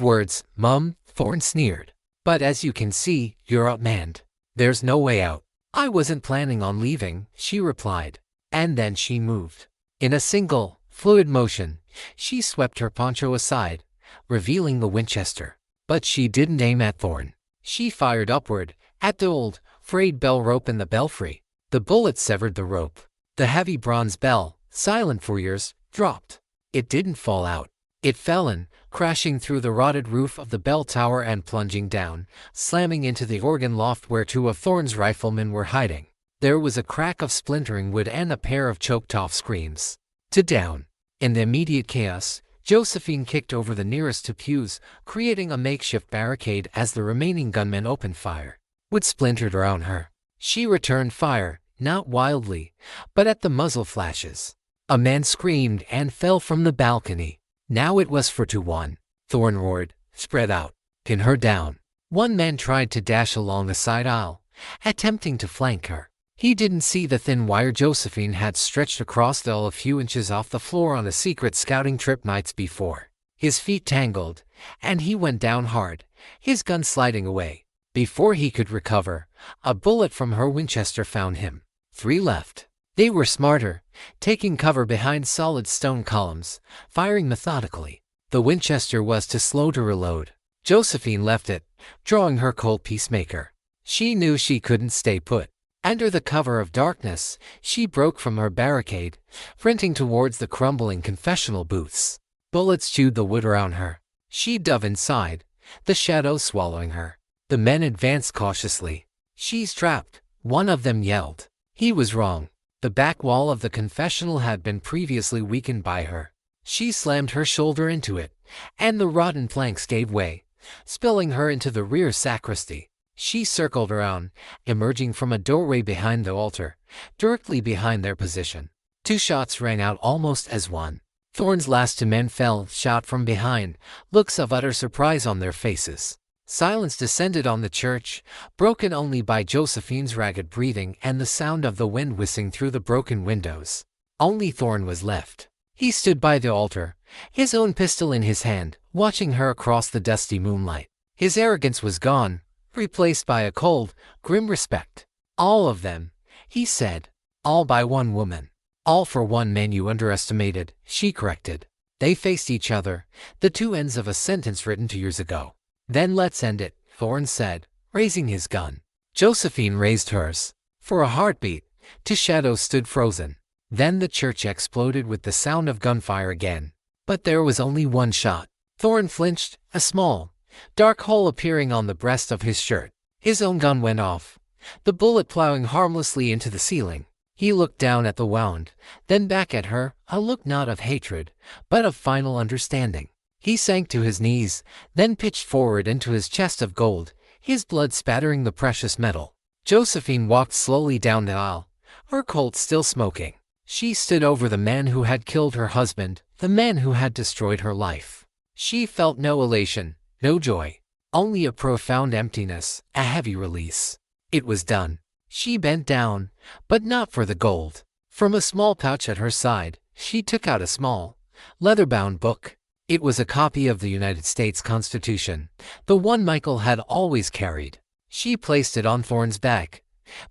Speaker 1: words, Mum," Thorne sneered. "But as you can see, you're outmanned. There's no way out." "I wasn't planning on leaving," she replied. And then she moved. In a single, fluid motion, she swept her poncho aside, revealing the Winchester. But she didn't aim at Thorne. She fired upward, at the old, frayed bell rope in the belfry. The bullet severed the rope. The heavy bronze bell, silent for years, dropped. It didn't fall out. It fell in, crashing through the rotted roof of the bell tower and plunging down, slamming into the organ loft where 2 of Thorne's riflemen were hiding. There was a crack of splintering wood and a pair of choked-off screams. To down. In the immediate chaos, Josephine kicked over the nearest 2 pews, creating a makeshift barricade as the remaining gunmen opened fire. Wood splintered around her. She returned fire, not wildly, but at the muzzle flashes. A man screamed and fell from the balcony. Now it was 4-1. Thorne roared, "Spread out. Pin her down." One man tried to dash along the side aisle, attempting to flank her. He didn't see the thin wire Josephine had stretched across the a few inches off the floor on a secret scouting trip nights before. His feet tangled, and he went down hard, his gun sliding away. Before he could recover, a bullet from her Winchester found him. 3 left. They were smarter, taking cover behind solid stone columns, firing methodically. The Winchester was too slow to reload. Josephine left it, drawing her Colt Peacemaker. She knew she couldn't stay put. Under the cover of darkness, she broke from her barricade, sprinting towards the crumbling confessional booths. Bullets chewed the wood around her. She dove inside, the shadows swallowing her. The men advanced cautiously. "She's trapped," one of them yelled. He was wrong. The back wall of the confessional had been previously weakened by her. She slammed her shoulder into it, and the rotten planks gave way, spilling her into the rear sacristy. She circled around, emerging from a doorway behind the altar, directly behind their position. 2 shots rang out almost as one. Thorne's last 2 men fell, shot from behind, looks of utter surprise on their faces. Silence descended on the church, broken only by Josephine's ragged breathing and the sound of the wind whistling through the broken windows. Only Thorne was left. He stood by the altar, his own pistol in his hand, watching her across the dusty moonlight. His arrogance was gone, replaced by a cold, grim respect. "All of them," he said. "All by one woman. All for one man you underestimated," she corrected. They faced each other, the 2 ends of a sentence written 2 years ago. "Then let's end it," Thorne said, raising his gun. Josephine raised hers. For a heartbeat, 2 shadows stood frozen. Then the church exploded with the sound of gunfire again. But there was only 1 shot. Thorne flinched, a small, dark hole appearing on the breast of his shirt. His own gun went off, the bullet plowing harmlessly into the ceiling. He looked down at the wound, then back at her, a look not of hatred, but of final understanding. He sank to his knees, then pitched forward into his chest of gold, his blood spattering the precious metal. Josephine walked slowly down the aisle, her Colt still smoking. She stood over the man who had killed her husband, the man who had destroyed her life. She felt no elation, no joy, only a profound emptiness, a heavy release. It was done. She bent down, but not for the gold. From a small pouch at her side, she took out a small, leather-bound book. It was a copy of the United States Constitution, the one Michael had always carried. She placed it on Thorne's back,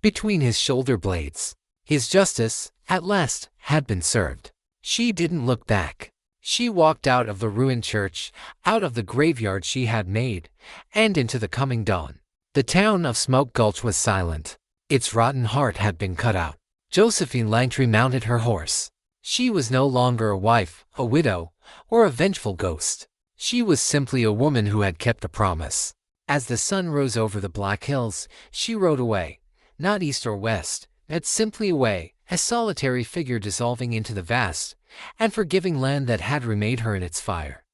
Speaker 1: between his shoulder blades. His justice, at last, had been served. She didn't look back. She walked out of the ruined church, out of the graveyard she had made, and into the coming dawn. The town of Smoke Gulch was silent. Its rotten heart had been cut out. Josephine Langtry mounted her horse. She was no longer a wife, a widow, or a vengeful ghost. She was simply a woman who had kept a promise. As the sun rose over the Black Hills, she rode away, not east or west, but simply away, a solitary figure dissolving into the vast and forgiving land that had remade her in its fire.